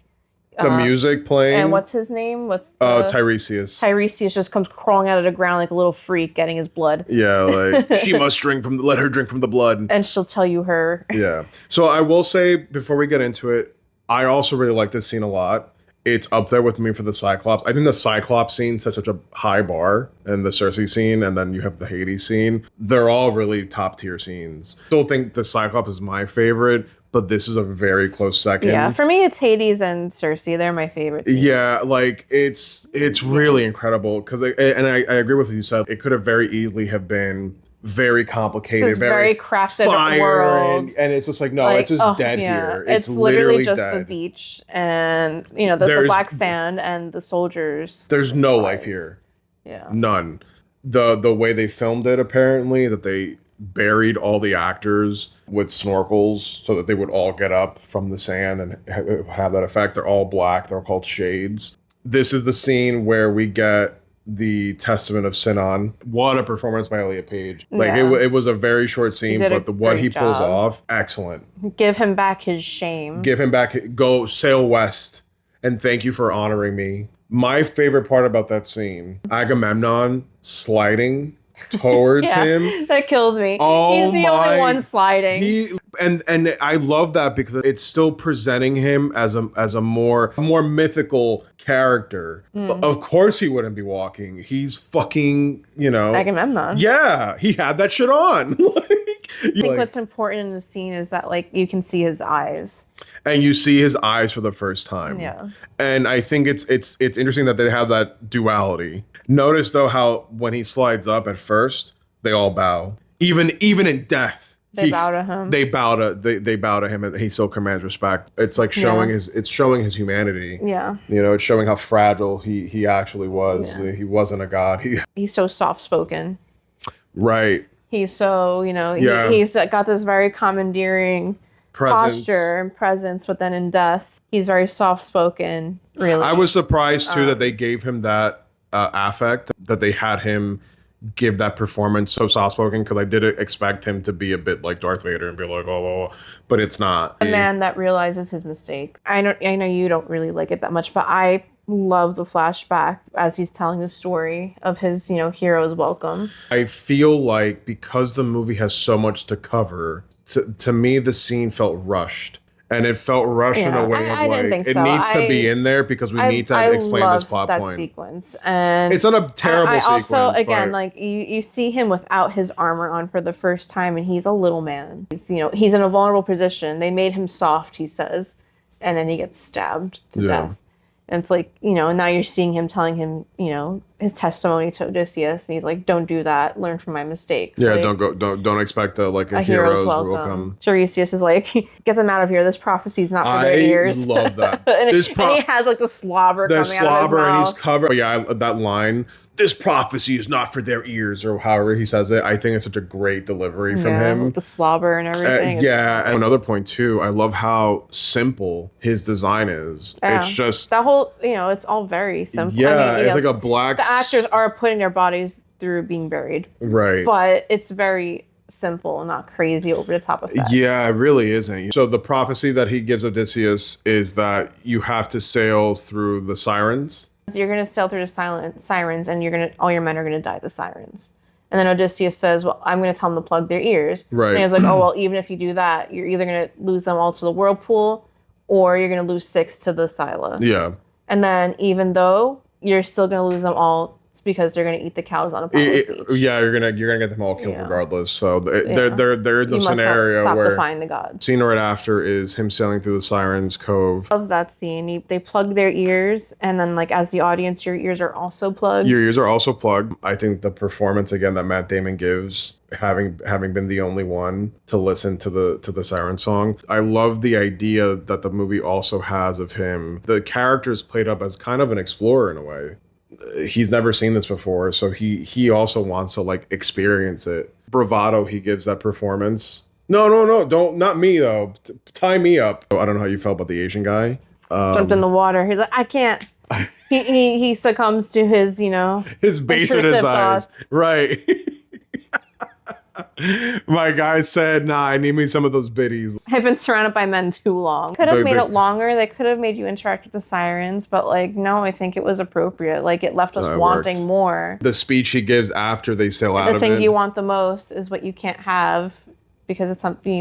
the music playing. And what's his name? Tiresias. Tiresias just comes crawling out of the ground like a little freak getting his blood. Yeah, like she must let her drink from the blood. And she'll tell you her. Yeah. So I will say before we get into it, I also really like this scene a lot. It's up there with me for the Cyclops. I think the Cyclops scene sets such a high bar, and the Cersei scene, and then you have the Hades scene. They're all really top tier scenes. Still think the Cyclops is my favorite, but this is a very close second. Yeah, for me, it's Hades and Cersei. They're my favorite scenes. Yeah, like it's really incredible because, I agree with what you said. It could have very easily have been very complicated, this very crafted fire world, and it's just like no, it's just dead here. It's literally just dead. The beach and the black sand and the soldiers. There's no life here. Yeah, none. The way they filmed it apparently is that they buried all the actors with snorkels so that they would all get up from the sand and have that effect. They're all black. They're called shades. This is the scene where we get the Testament of Sinon. What a performance by Elliot Page. It was a very short scene, but what he pulls off, excellent. Give him back his shame. Go sail west, and thank you for honoring me. My favorite part about that scene, Agamemnon sliding towards him. That killed me. He's the only one sliding. And I love that because it's still presenting him as a more mythical character. Of course he wouldn't be walking. He's fucking, Agamemnon. Yeah, he had that shit on. I think what's important in the scene is that you can see his eyes. And you see his eyes for the first time. Yeah. And I think it's interesting that they have that duality. Notice though how when he slides up at first, they all bow. Even in death. They bow to him. They bow to him, and he still commands respect. It's like showing his humanity. Yeah. It's showing how fragile he actually was. Yeah. He wasn't a god. He's so soft spoken. Right. He's so, Yeah. he's got this very commandeering posture and presence, but then in death, he's very soft-spoken, really. I was surprised, too, that they gave him that affect, that they had him give that performance so soft-spoken, because I did expect him to be a bit like Darth Vader and be like, oh, but it's not. A man that realizes his mistake. I know you don't really like it that much, but I love the flashback as he's telling the story of his, hero's welcome. I feel like because the movie has so much to cover, to me, the scene felt rushed. And it felt rushed in a way of I didn't think so. It needs to be in there because we need to explain this plot that point. Sequence. And it's not a terrible sequence. Also, again, like you see him without his armor on for the first time, and he's a little man. He's, he's in a vulnerable position. They made him soft, he says, and then he gets stabbed to death. And it's like, and now you're seeing him telling him, his testimony to Odysseus. And he's like, don't do that. Learn from my mistakes. Yeah, like, don't expect a hero's welcome. Tiresias is like, get them out of here. This prophecy's not for their ears. I love that. and he has like the slobber coming out of his mouth. And he's covered. But yeah, that line, this prophecy is not for their ears, or however he says it. I think it's such a great delivery from him. With the slobber and everything. And another point too, I love how simple his design is. Yeah. It's just that whole, it's all very simple. Yeah, it's like a black. The actors are putting their bodies through being buried. Right. But it's very simple and not crazy over the top effect. Yeah, it really isn't. So the prophecy that he gives Odysseus is that you have to sail through the sirens. You're going to sail through the sirens, and all your men are going to die to sirens. And then Odysseus says, well, I'm going to tell them to plug their ears. Right. And he's like, oh, well, even if you do that, you're either going to lose them all to the whirlpool, or you're going to lose 6 to the Scylla. Yeah. And then even though you're still going to lose them all, it's because they're going to eat the cows on Apollo's beach. Yeah, you're gonna get them all killed regardless. So they're in the scenario stop where defying the gods. Scene right after is him sailing through the Sirens Cove. Love that scene. They plug their ears, and then like as the audience, your ears are also plugged. Your ears are also plugged. I think the performance again that Matt Damon gives, having been the only one to listen to the siren song, I love the idea that the movie also has of him. The character is played up as kind of an explorer in a way. He's never seen this before, so he also wants to like experience it. Bravado he gives that performance. No, don't, not me though. Tie me up. I don't know how you felt about the Asian guy. Jumped in the water. He's like, I can't. he succumbs to his, his baser desires. Right. My guy said, nah, I need me some of those biddies. I've been surrounded by men too long. Could have made it longer. They could have made you interact with the sirens, but like, no, I think it was appropriate. Like, it left us wanting more. The speech he gives after they sail out of it. The thing you want the most is what you can't have because it's something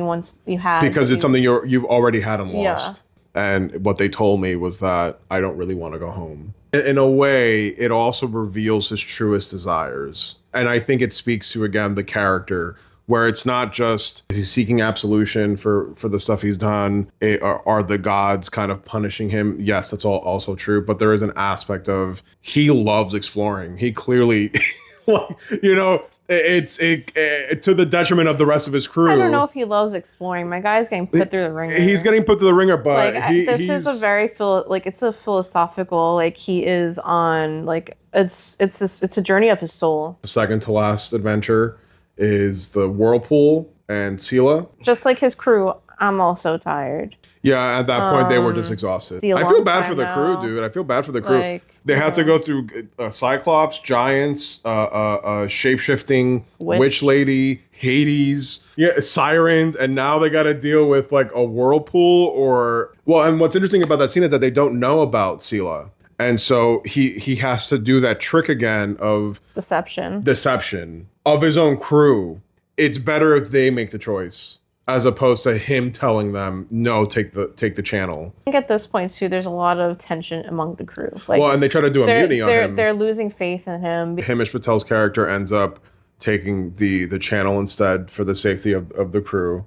you had. Because it's something you've already had and lost. Yeah. And what they told me was that I don't really want to go home. In a way, it also reveals his truest desires. And I think it speaks to, again, the character, where it's not just is he seeking absolution for the stuff he's done. Are the gods kind of punishing him? Yes, that's all also true. But there is an aspect of he loves exploring. He clearly, it's to the detriment of the rest of his crew. I don't know if he loves exploring. My guy's getting put through the ringer. He's getting put through the ringer, but this is a very it's a philosophical. Like he is on like it's a journey of his soul. The second to last adventure is the whirlpool and Scylla. Just like his crew, I'm also tired. Yeah, at that point they were just exhausted. I feel bad for the crew, dude. I feel bad for the crew. They had to go through Cyclops, giants, shape-shifting witch lady, Hades, sirens, and now they got to deal with like a whirlpool and what's interesting about that scene is that they don't know about Scylla. And so he has to do that trick again of deception of his own crew. It's better if they make the choice as opposed to him telling them, no, take the channel. I think at this point too, there's a lot of tension among the crew. And they try to do a mutiny on him. They're losing faith in him. Himesh Patel's character ends up taking the channel instead for the safety of the crew,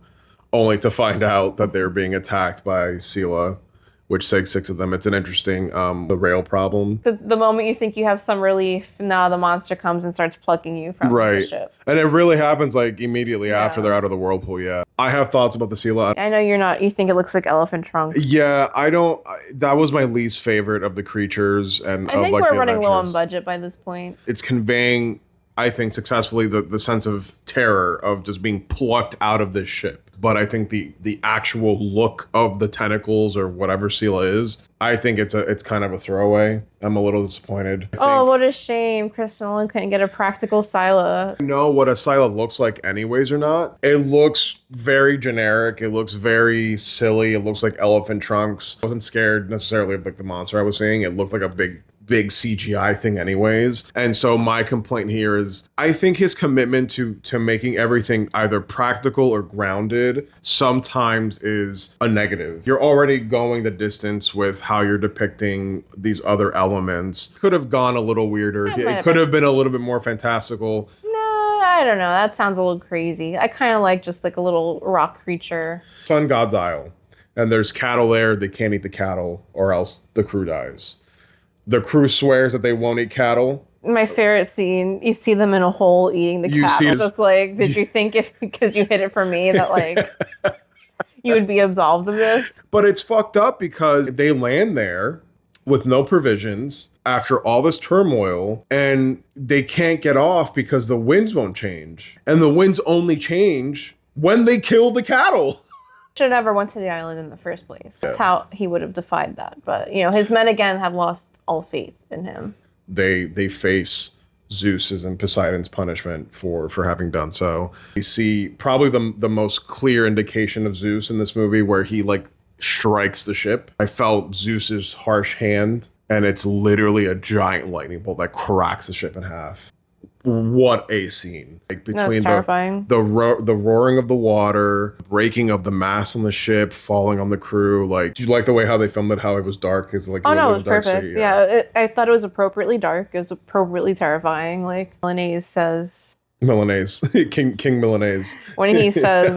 only to find out that they're being attacked by Scylla, which takes 6 of them. It's an interesting the rail problem. The moment you think you have some relief, now the monster comes and starts plucking you from the ship. And it really happens like immediately after they're out of the whirlpool, I have thoughts about the Scylla. I know you're not, you think it looks like elephant trunk. Yeah, I don't, that was my least favorite of the creatures. And I think we're running low on budget by this point. It's conveying I think, successfully the sense of terror of just being plucked out of this ship. But I think the actual look of the tentacles or whatever Scylla is, I think it's kind of a throwaway. I'm a little disappointed. Oh, what a shame. Chris Nolan couldn't get a practical Scylla. I know what a Scylla looks like anyways or not. It looks very generic. It looks very silly. It looks like elephant trunks. I wasn't scared necessarily of like the monster I was seeing. It looked like a big CGI thing anyways. And so my complaint here is I think his commitment to making everything either practical or grounded sometimes is a negative. You're already going the distance with how you're depicting these other elements. Could have gone a little weirder. It could have been a little bit more fantastical. No, I don't know. That sounds a little crazy. I kind of like just like a little rock creature. Sun God's Isle. And there's cattle there. They can't eat the cattle or else the crew dies. The crew swears that they won't eat cattle. My favorite scene, you see them in a hole eating the cattle. Just like, did you think if because you hid it from me that like you would be absolved of this? But it's fucked up because they land there with no provisions after all this turmoil and they can't get off because the winds won't change. And the winds only change when they kill the cattle. Should have never went to the island in the first place. That's how he would have defied that. But, you know, his men again have lost all faith in him. They face Zeus's and Poseidon's punishment for having done so. You see probably the most clear indication of Zeus in this movie where he like strikes the ship. I felt Zeus's harsh hand and it's literally a giant lightning bolt that cracks the ship in half. What a scene. Like between the roaring of the water, breaking of the mast on the ship, falling on the crew. Like, do you like the way how they filmed it, how it was dark? It's like, oh no, it was perfect. Sea, yeah, I thought it was appropriately dark. It was appropriately terrifying. Like King Milanese. When he says,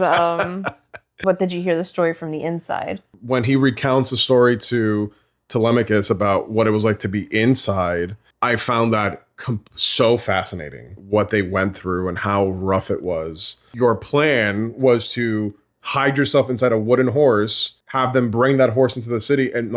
what did you hear the story from the inside? When he recounts the story to Telemachus about what it was like to be inside, I found that so fascinating, what they went through and how rough it was. Your plan was to hide yourself inside a wooden horse, have them bring that horse into the city, and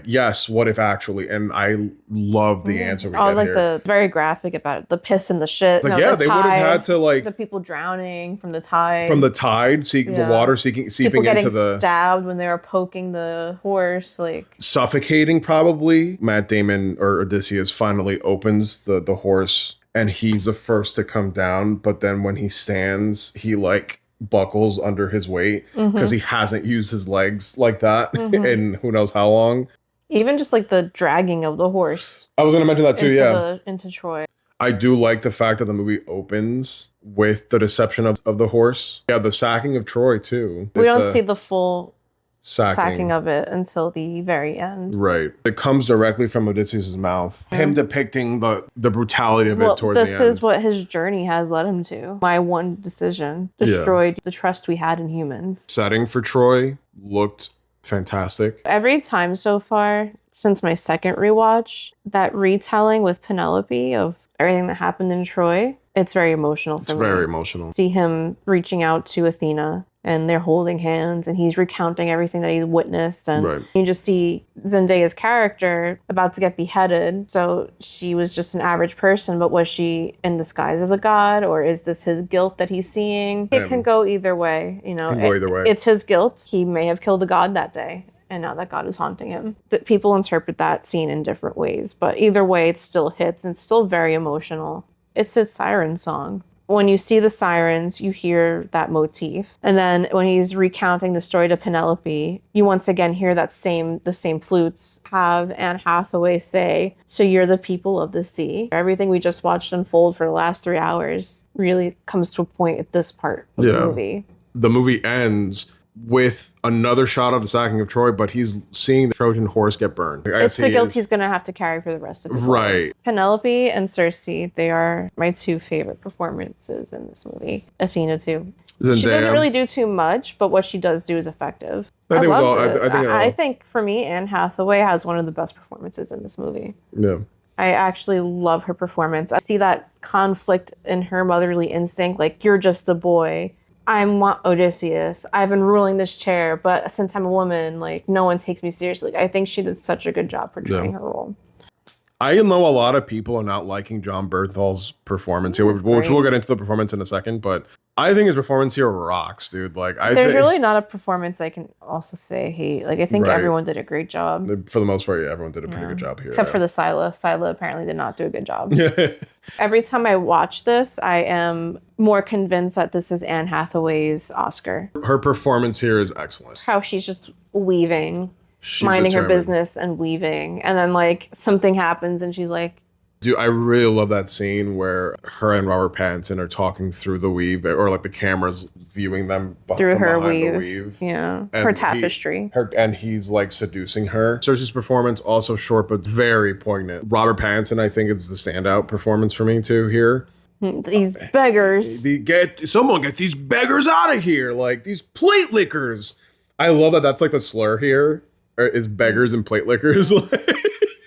yes, what if actually? And I love the answer we get like here. The very graphic about it, the piss and the shit. Like, they would have had to like the people drowning from the tide. The water seeping people into the stabbed when they were poking the horse, like suffocating probably. Matt Damon or Odysseus finally opens the horse, and he's the first to come down. But then when he stands, he like buckles under his weight because he hasn't used his legs like that in who knows how long. Even just like the dragging of the horse. I was going to mention that too, into Troy. I do like the fact that the movie opens with the deception of the horse. Yeah, the sacking of Troy too. We don't see the full sacking of it until the very end. Right. It comes directly from Odysseus' mouth. Him depicting the brutality of it towards the end. This is what his journey has led him to. My one decision destroyed the trust we had in humans. Setting for Troy looked fantastic. Every time so far, since my second rewatch, that retelling with Penelope of everything that happened in Troy, it's very emotional for me. It's very emotional. See him reaching out to Athena and they're holding hands and he's recounting everything that he's witnessed. And you just see Zendaya's character about to get beheaded. So she was just an average person, but was she in disguise as a god, or is this his guilt that he's seeing? It can go either way, you know. It's his guilt. He may have killed a god that day, and now that god is haunting him. People interpret that scene in different ways, but either way, it still hits and it's still very emotional. It's a siren song. When you see the sirens, you hear that motif. And then when he's recounting the story to Penelope, you once again hear the same flutes have Anne Hathaway say, "So you're the people of the sea." Everything we just watched unfold for the last 3 hours really comes to a point at this part of the movie. The movie ends with another shot of the sacking of Troy, but he's seeing the Trojan horse get burned. It's the guilt he's going to have to carry for the rest of his life. Penelope and Circe, they are my two favorite performances in this movie. Athena too. Zendaya. She doesn't really do too much, but what she does do is effective. I think for me, Anne Hathaway has one of the best performances in this movie. Yeah. I actually love her performance. I see that conflict in her motherly instinct, like, you're just a boy. I want Odysseus. I've been ruling this chair, but since I'm a woman, like, no one takes me seriously. I think she did such a good job portraying her role. I know a lot of people are not liking John Bernthal's performance here, which we'll get into the performance in a second, but I think his performance here rocks, dude. Like, There's really not a performance I can also say hate. Like, I think everyone did a great job. For the most part, yeah, everyone did a pretty good job here. Except for the Scylla. Scylla apparently did not do a good job. Every time I watch this, I am more convinced that this is Anne Hathaway's Oscar. Her performance here is excellent. How she's just weaving, minding her business and weaving. And then, like, something happens and she's like, dude, I really love that scene where her and Robert Pattinson are talking through the weave, or like the camera's viewing them through from her behind weave. The weave. Yeah, and her tapestry. And he's like seducing her. Cersei's performance also short but very poignant. Robert Pattinson, I think, is the standout performance for me too here. These beggars. Someone get these beggars out of here, like these plate lickers. I love that. That's like the slur here is beggars and plate lickers.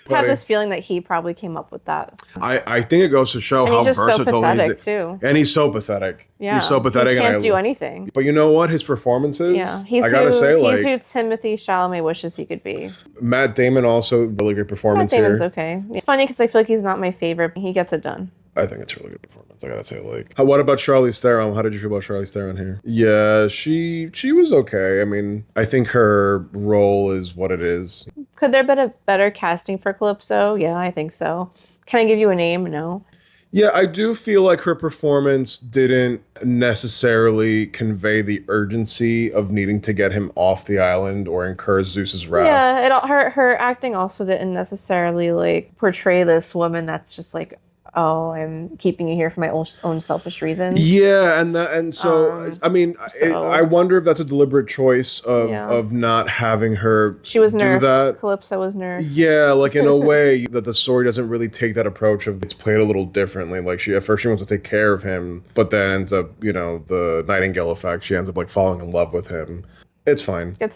I have this feeling that he probably came up with that. I think it goes to show how versatile he is. Too. And he's so pathetic. Yeah. He's so pathetic. He can't do anything. But you know what? His performances, I gotta say, he's who Timothée Chalamet wishes he could be. Matt Damon also, really great performance here. Matt Damon's okay. It's funny because I feel like he's not my favorite. He gets it done. I think it's a really good performance. I gotta say, like, what about Charlize Theron? How did you feel about Charlize Theron here? Yeah, she was okay. I mean, I think her role is what it is. Could there have been a better casting for Calypso? Yeah, I think so. Can I give you a name? No. Yeah, I do feel like her performance didn't necessarily convey the urgency of needing to get him off the island or incur Zeus's wrath. Yeah, her acting also didn't necessarily like portray this woman that's just like, oh, I'm keeping you here for my own selfish reasons. Yeah, and so I mean, I wonder if that's a deliberate choice of not having her. She was do nerfed. that. Calypso was nerfed. Yeah, like in a way that the story doesn't really take that approach of it's played a little differently. Like at first she wants to take care of him, but then ends up, the Nightingale effect. She ends up like falling in love with him. It's fine. It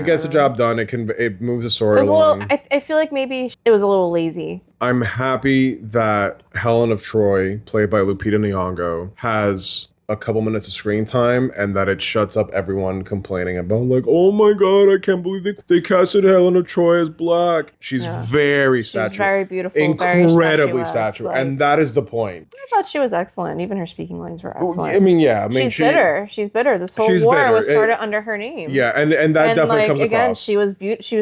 gets the job done. It moves the story along. I feel like maybe it was a little lazy. I'm happy that Helen of Troy, played by Lupita Nyong'o, has a couple minutes of screen time, and that it shuts up everyone complaining about like, oh my god, I can't believe they casted Helen of Troy as black. She's very saturated. She's very beautiful. Incredibly saturated. And that is the point. I thought she was excellent. Even her speaking lines were excellent. I mean, she's bitter. She's bitter. This whole war was started under her name. Yeah, and that definitely comes across. She was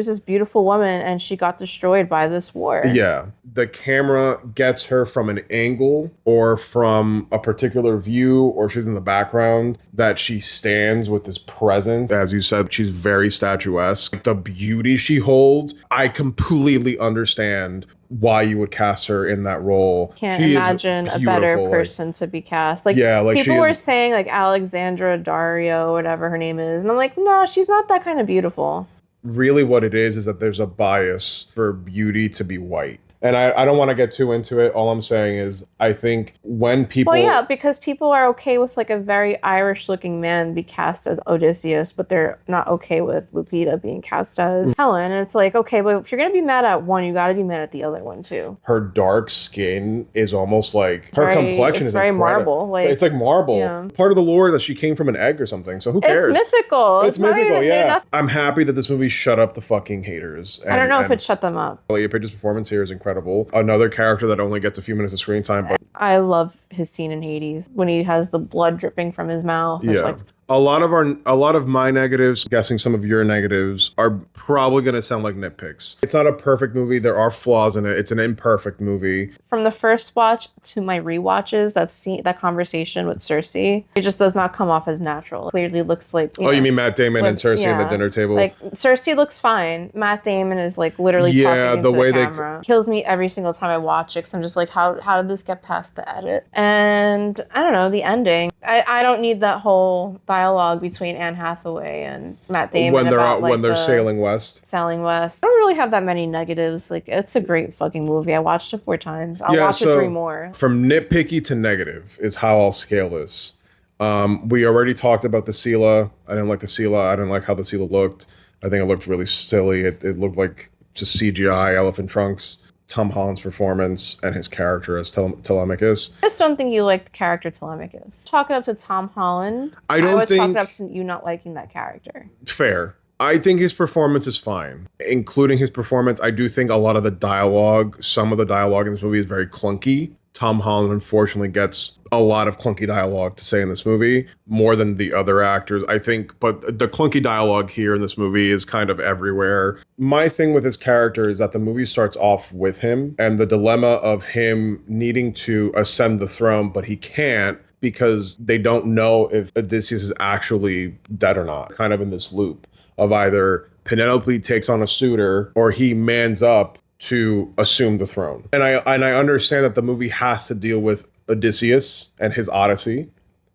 this beautiful woman, and she got destroyed by this war. Yeah. The camera gets her from an angle or from a particular view, or she's in the background, that she stands with this presence. As you said, she's very statuesque. The beauty she holds, I completely understand why you would cast her in that role. Can't imagine a better person to be cast. People were saying like Alexandra Dario, whatever her name is, and I'm like, no, she's not that kind of beautiful. Really what it is that there's a bias for beauty to be white. And I don't want to get too into it. All I'm saying is I think when people... Well, yeah, because people are okay with like a very Irish-looking man be cast as Odysseus, but they're not okay with Lupita being cast as Helen. And it's like, okay, but if you're going to be mad at one, you got to be mad at the other one too. Her dark skin is almost like... Her complexion is very marble. It's like marble. Yeah. Part of the lore that she came from an egg or something, so who cares? It's mythical. It's mythical, yeah. I'm happy that this movie shut up the fucking haters. I don't know if it shut them up. Leah Pritchard's performance here is incredible. Another character that only gets a few minutes of screen time. But I love his scene in Hades when he has the blood dripping from his mouth. Yeah. A lot of my negatives, guessing some of your negatives, are probably going to sound like nitpicks. It's not a perfect movie. There are flaws in it. It's an imperfect movie. From the first watch to my rewatches, that conversation with Cersei, it just does not come off as natural. It clearly looks like... you mean Matt Damon and Cersei at the dinner table? Like, Cersei looks fine. Matt Damon is like literally talking into the camera. Kills me every single time I watch it because I'm just like, how did this get past the edit? And I don't know, the ending. I don't need that whole dialogue between Anne Hathaway and Matt Damon when they're sailing west. I don't really have that many negatives. Like, it's a great fucking movie. I watched it 4 times. I'll watch it 3 more. From nitpicky to negative is how I'll scale this. We already talked about the Scylla. I didn't like the Scylla. I didn't like how the Scylla looked. I think it looked really silly. It looked like just CGI elephant trunks. Tom Holland's performance and his character as Telemachus. I just don't think you like the character Telemachus. Chalk it up to Tom Holland. I would chalk it up to you not liking that character. Fair. I think his performance is fine. Including his performance, I do think a lot of the dialogue, some of the dialogue in this movie is very clunky. Tom Holland, unfortunately, gets a lot of clunky dialogue to say in this movie, more than the other actors, I think. But the clunky dialogue here in this movie is kind of everywhere. My thing with his character is that the movie starts off with him and the dilemma of him needing to ascend the throne, but he can't because they don't know if Odysseus is actually dead or not, kind of in this loop of either Penelope takes on a suitor or he mans up to assume the throne. And I understand that the movie has to deal with Odysseus and his Odyssey.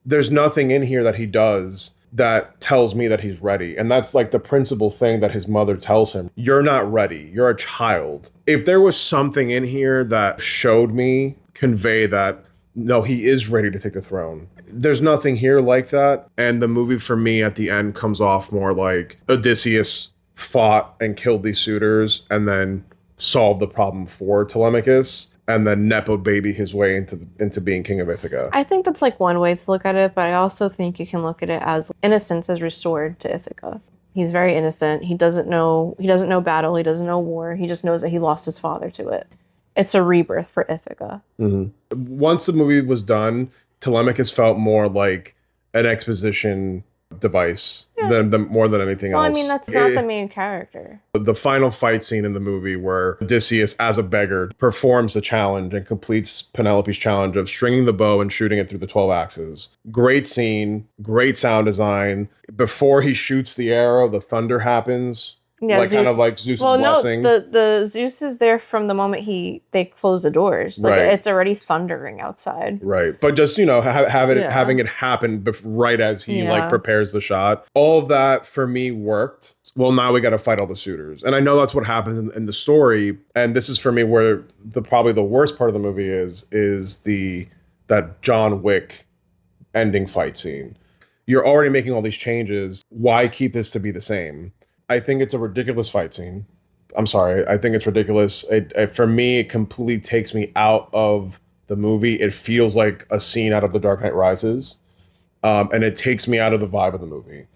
There's nothing in here that he does that tells me that he's ready. And that's like the principal thing that his mother tells him. You're not ready. You're a child. If there was something in here that showed me, convey that, no, he is ready to take the throne. There's nothing here like that. And the movie for me at the end comes off more like Odysseus fought and killed these suitors and then solved the problem for Telemachus and then Nepo baby his way into being king of Ithaca. I think that's like one way to look at it, but I also think you can look at it as innocence is restored to Ithaca. He's very innocent. He doesn't know battle. He doesn't know war. He just knows that he lost his father to it. It's a rebirth for Ithaca. Mm-hmm. Once the movie was done, Telemachus felt more like an exposition device than more than anything else. Well, I mean, that's not the main character. The final fight scene in the movie where Odysseus, as a beggar, performs the challenge and completes Penelope's challenge of stringing the bow and shooting it through the 12 axes. Great scene, great sound design. Before he shoots the arrow, the thunder happens. Yeah, like kind of like Zeus's blessing. No, the Zeus is there from the moment they close the doors. Like it's already thundering outside. Right, but just having it happen right as he like prepares the shot. All of that for me worked. Well, now we got to fight all the suitors, and I know that's what happens in the story. And this is for me where probably the worst part of the movie is that John Wick ending fight scene. You're already making all these changes. Why keep this to be the same? I think it's a ridiculous fight scene. I'm sorry. I think it's ridiculous. For me, it completely takes me out of the movie. It feels like a scene out of The Dark Knight Rises. And it takes me out of the vibe of the movie.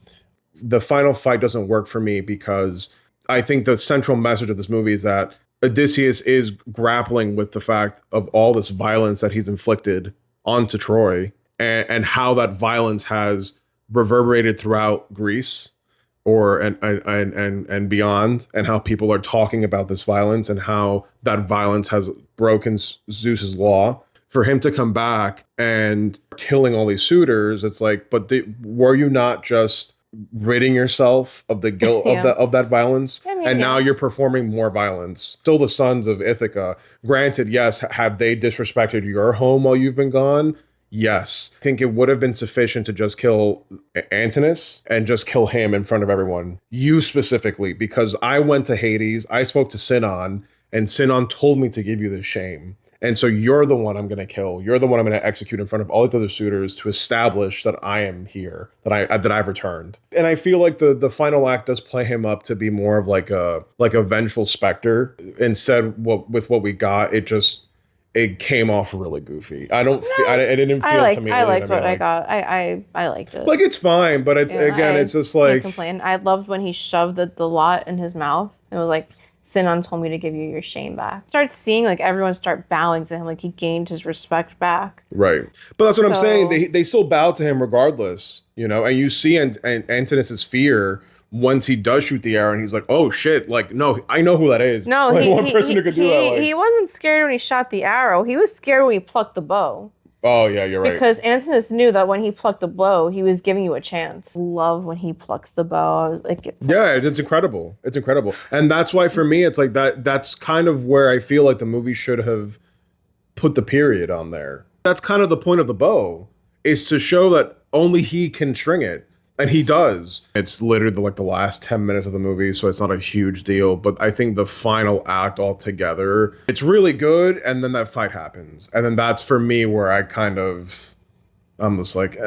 The final fight doesn't work for me because I think the central message of this movie is that Odysseus is grappling with the fact of all this violence that he's inflicted onto Troy and how that violence has reverberated throughout Greece and beyond, and how people are talking about this violence and how that violence has broken Zeus's law. For him to come back and killing all these suitors, it's like, but were you not just ridding yourself of the guilt of that violence? Now you're performing more violence. Still the sons of Ithaca. Granted, yes, have they disrespected your home while you've been gone? Yes. I think it would have been sufficient to just kill Antinous and just kill him in front of everyone. You specifically, because I went to Hades, I spoke to Sinon, and Sinon told me to give you this shame. And so you're the one I'm going to kill. You're the one I'm going to execute in front of all the other suitors to establish that I am here, that I've returned. And I feel like the final act does play him up to be more of like a vengeful specter. Instead, with what we got, it came off really goofy. I didn't feel to me. I liked what I got. I liked it. Like, it's fine, but it's just like... I complain. I loved when he shoved the lot in his mouth. It was like, Sinon told me to give you your shame back. Start seeing like everyone start bowing to him, like he gained his respect back. Right. But that's what I'm saying. They still bow to him regardless, and you see Antinous' fear once he does shoot the arrow and he's like, oh shit, like, no, I know who that is. No, like, one person who could do that. Like... He wasn't scared when he shot the arrow. He was scared when he plucked the bow. Oh, yeah, you're right. Because Antinous knew that when he plucked the bow, he was giving you a chance. Love when he plucks the bow. It's incredible. It's incredible. And that's why, for me, it's like that's kind of where I feel like the movie should have put the period on there. That's kind of the point of the bow, is to show that only he can string it. And he does. It's literally the last 10 minutes of the movie, so it's not a huge deal. But I think the final act altogether, it's really good. And then that fight happens. And then that's for me where I'm just like,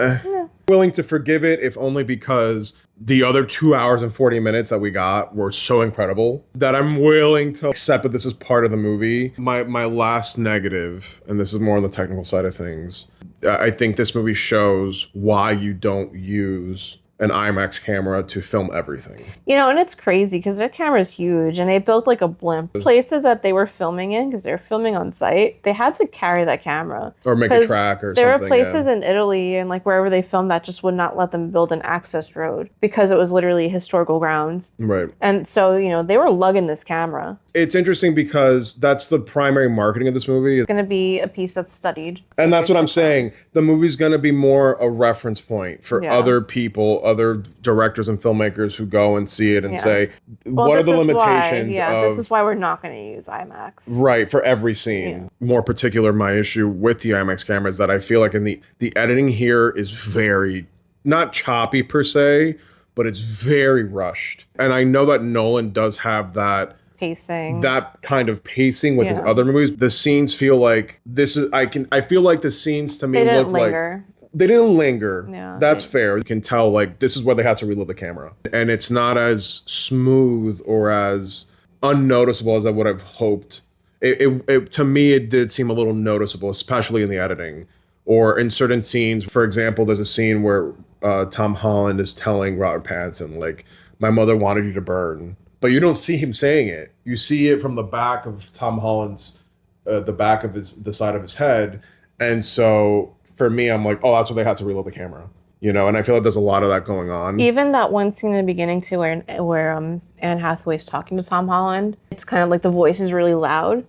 willing to forgive it, if only because the other 2 hours and 40 minutes that we got were so incredible that I'm willing to accept that this is part of the movie. My last negative, and this is more on the technical side of things, I think this movie shows why you don't use an IMAX camera to film everything. You know, and it's crazy because their camera's huge and they built like a blimp. Places that they were filming in, because they were filming on site, they had to carry that camera. Or make a track or something. There were places in Italy and like wherever they filmed that just would not let them build an access road because it was literally historical grounds. Right. And so, you know, they were lugging this camera. It's interesting because that's the primary marketing of this movie. It's going to be a piece that's studied. And that's what I'm saying. The movie's going to be more a reference point for other people, other directors and filmmakers who go and see it and say, what are the limitations this is why we're not going to use IMAX. Right, for every scene. More particular, my issue with the IMAX camera is that I feel like the editing here is very, not choppy per se, but it's very rushed. And I know that Nolan does have that kind of pacing with his other movies. The scenes feel like I feel like the scenes to me look like they didn't linger. Yeah, that's fair. You can tell like this is where they had to reload the camera. And it's not as smooth or as unnoticeable as I would have hoped. It to me it did seem a little noticeable, especially in the editing or in certain scenes. For example, there's a scene where Tom Holland is telling Robert Pattinson like, my mother wanted you to burn. But you don't see him saying it. You see it from the back of Tom Holland's, the back of the side of his head. And so for me, I'm like, oh, that's why they had to reload the camera. You know, and I feel like there's a lot of that going on. Even that one scene in the beginning too, where Anne Hathaway's talking to Tom Holland, it's kind of like the voice is really loud,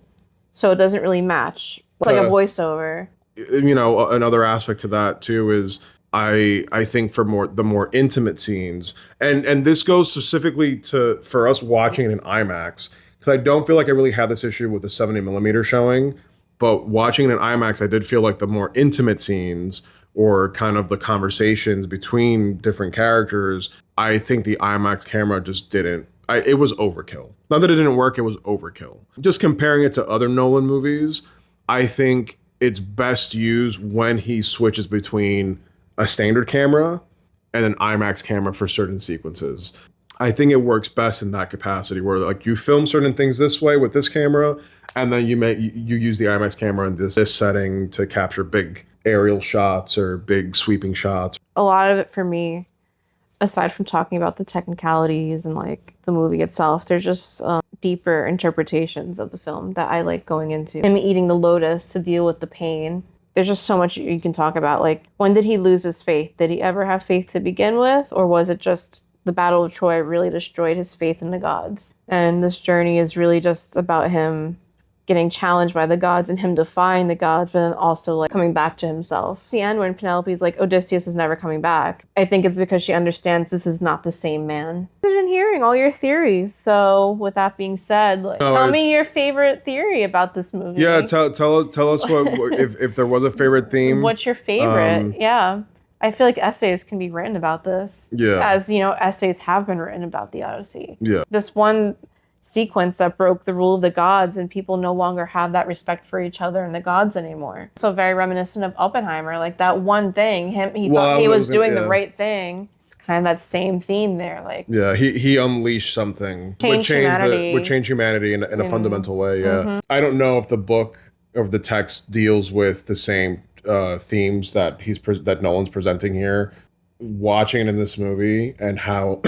so it doesn't really match. It's like a voiceover. You know, another aspect to that too is I think for the more intimate scenes, and this goes specifically for us watching it in IMAX, because I don't feel like I really had this issue with the 70mm showing, but watching it in IMAX, I did feel like the more intimate scenes or kind of the conversations between different characters, I think the IMAX camera just didn't. It was overkill. Not that it didn't work, it was overkill. Just comparing it to other Nolan movies, I think it's best used when he switches between a standard camera and an IMAX camera for certain sequences. I think it works best in that capacity where like you film certain things this way with this camera, and then you use the IMAX camera in this setting to capture big aerial shots or big sweeping shots. A lot of it for me, aside from talking about the technicalities and like the movie itself, there's just deeper interpretations of the film that I like going into. Him eating the lotus to deal with the pain. There's just so much you can talk about. Like, when did he lose his faith? Did he ever have faith to begin with? Or was it just the Battle of Troy really destroyed his faith in the gods? And this journey is really just about him getting challenged by the gods and him defying the gods, but then also like coming back to himself. At the end, when Penelope's like, Odysseus is never coming back, I think it's because she understands this is not the same man. I've been hearing all your theories. So with that being said, tell me your favorite theory about this movie. Yeah, tell us what if there was a favorite theme. What's your favorite? Yeah. I feel like essays can be written about this. Yeah. As, you know, essays have been written about the Odyssey. Yeah. This one sequence that broke the rule of the gods, and people no longer have that respect for each other and the gods anymore. So very reminiscent of Oppenheimer, like that one thing, he thought he was doing the right thing. It's kind of that same theme there. Like, yeah, he unleashed something, would change humanity in a fundamental way. Yeah. Mm-hmm. I don't know if the book or the text deals with the same themes that that Nolan's presenting here. Watching it in this movie and how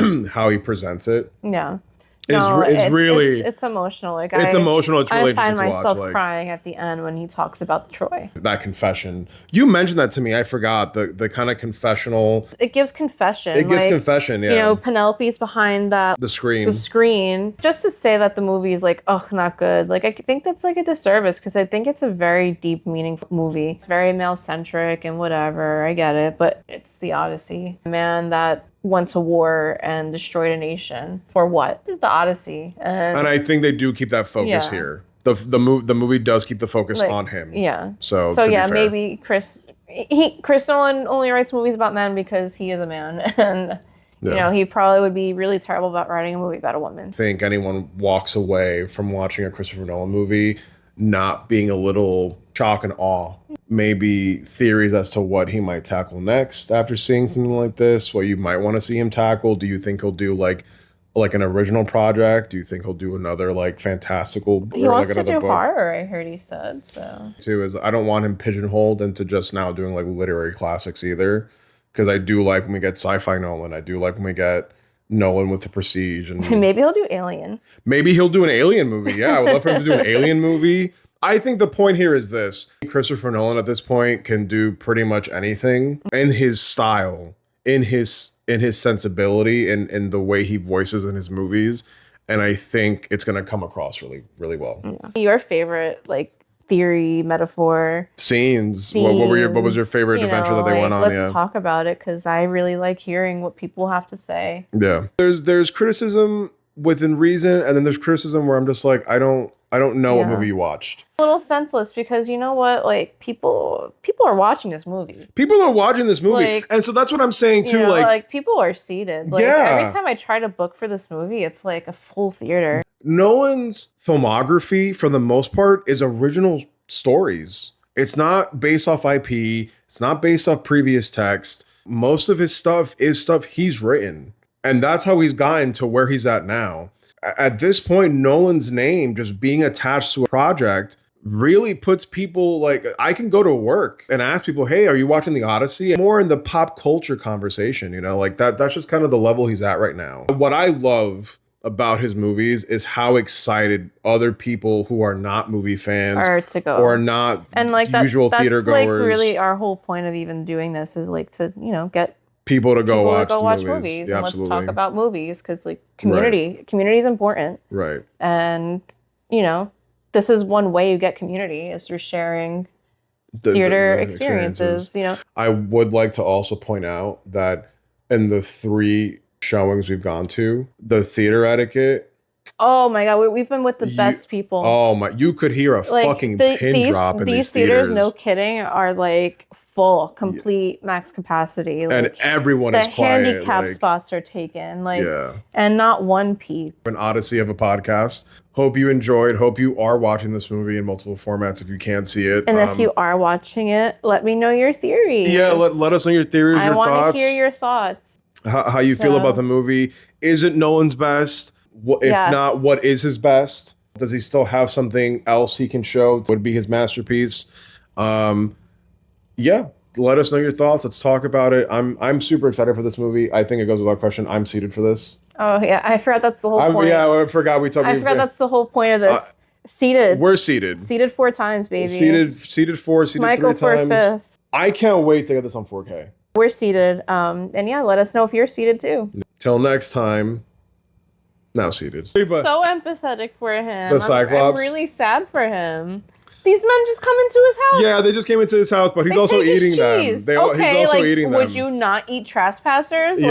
he presents it. Yeah. It's emotional. Like it's emotional. It's really interesting to watch. I find myself crying at the end when he talks about Troy. That confession. You mentioned that to me. I forgot the kind of confessional. It gives confession. It gives confession. Yeah. You know, Penelope's behind the screen. Just to say that the movie is like, oh, not good. Like I think that's like a disservice because I think it's a very deep, meaningful movie. It's very male centric and whatever. I get it, but it's the Odyssey. A man that went to war and destroyed a nation for what? This is the Odyssey, and I think they do keep that focus here. The movie does keep the focus on him. Yeah. So yeah, maybe Chris Nolan only writes movies about men because he is a man, and you know he probably would be really terrible about writing a movie about a woman. I think anyone walks away from watching a Christopher Nolan movie not being a little shock and awe. Maybe theories as to what he might tackle next after seeing something like this, what you might want to see him tackle. Do you think he'll do like an original project? Do you think he'll do another like fantastical he wants to do book? Horror, I heard he said. So too is I don't want him pigeonholed into just now doing like literary classics either. because I do like when we get sci-fi Nolan. I do like when we get Nolan with The Prestige. And maybe he'll do Alien. Maybe he'll do an Alien movie. Yeah, I would love for him to do an Alien movie. I think the point here is this. Christopher Nolan at this point can do pretty much anything in his style, in his sensibility, and in the way he voices in his movies. And I think it's going to come across really, really well. Yeah. Your favorite, like, theory, metaphor, scenes. What was your favorite adventure that they went on? Let's talk about it, because I really like hearing what people have to say. Yeah. There's criticism within reason, and then there's criticism where I'm just like, I don't know what movie you watched. A little senseless, because you know what? Like, people are watching this movie. People are watching this movie. Like, and so that's what I'm saying too. Like people are seated. Like, every time I try to book for this movie, it's like a full theater. Nolan's filmography, for the most part, is original stories. It's not based off IP. It's not based off previous text. Most of his stuff is stuff he's written. And that's how he's gotten to where he's at now. At this point, Nolan's name just being attached to a project really puts people, like, I can go to work and ask people, hey, are you watching the Odyssey? More in the pop culture conversation, like that's just kind of the level he's at right now. What I love about his movies is how excited other people who are not movie fans are to go, or not and like usual theater goers. That's like really our whole point of even doing this, is like to get people to go watch movies. Yeah, and absolutely. Let's talk about movies, because like community is important, right? And this is one way you get community, is through sharing theater experiences. I would like to also point out that in the 3 showings we've gone to, the theater etiquette. Oh my God, we've been with the best people. Oh my, you could hear a fucking pin drop in these theaters. No kidding, are like full, complete max capacity. Like, and everyone is quiet. The handicap spots are taken. And not one peep. An odyssey of a podcast. Hope you enjoyed. Hope you are watching this movie in multiple formats if you can't see it. And if you are watching it, let me know your theories. Yeah, let us know your theories, your thoughts. I want to hear your thoughts. How you feel about the movie. Is it Nolan's best? If not, what is his best? Does he still have something else he can show? Would be his masterpiece? Yeah, let us know your thoughts. Let's talk about it. I'm super excited for this movie. I think it goes without question. I'm seated for this. Oh yeah, I forgot that's the whole point. Yeah, I forgot that's the whole point of this. Seated. We're seated. Seated 4 times, baby. Seated 4, seated Michael 3 times. Michael for 5th. I can't wait to get this on 4K. We're seated. And yeah, let us know if you're seated too. Till next time. Now seated. So empathetic for him. The Cyclops. I'm really sad for him. These men just come into his house. Yeah, they just came into his house, but he's also eating them. He's also eating them. Would you not eat trespassers? Yeah.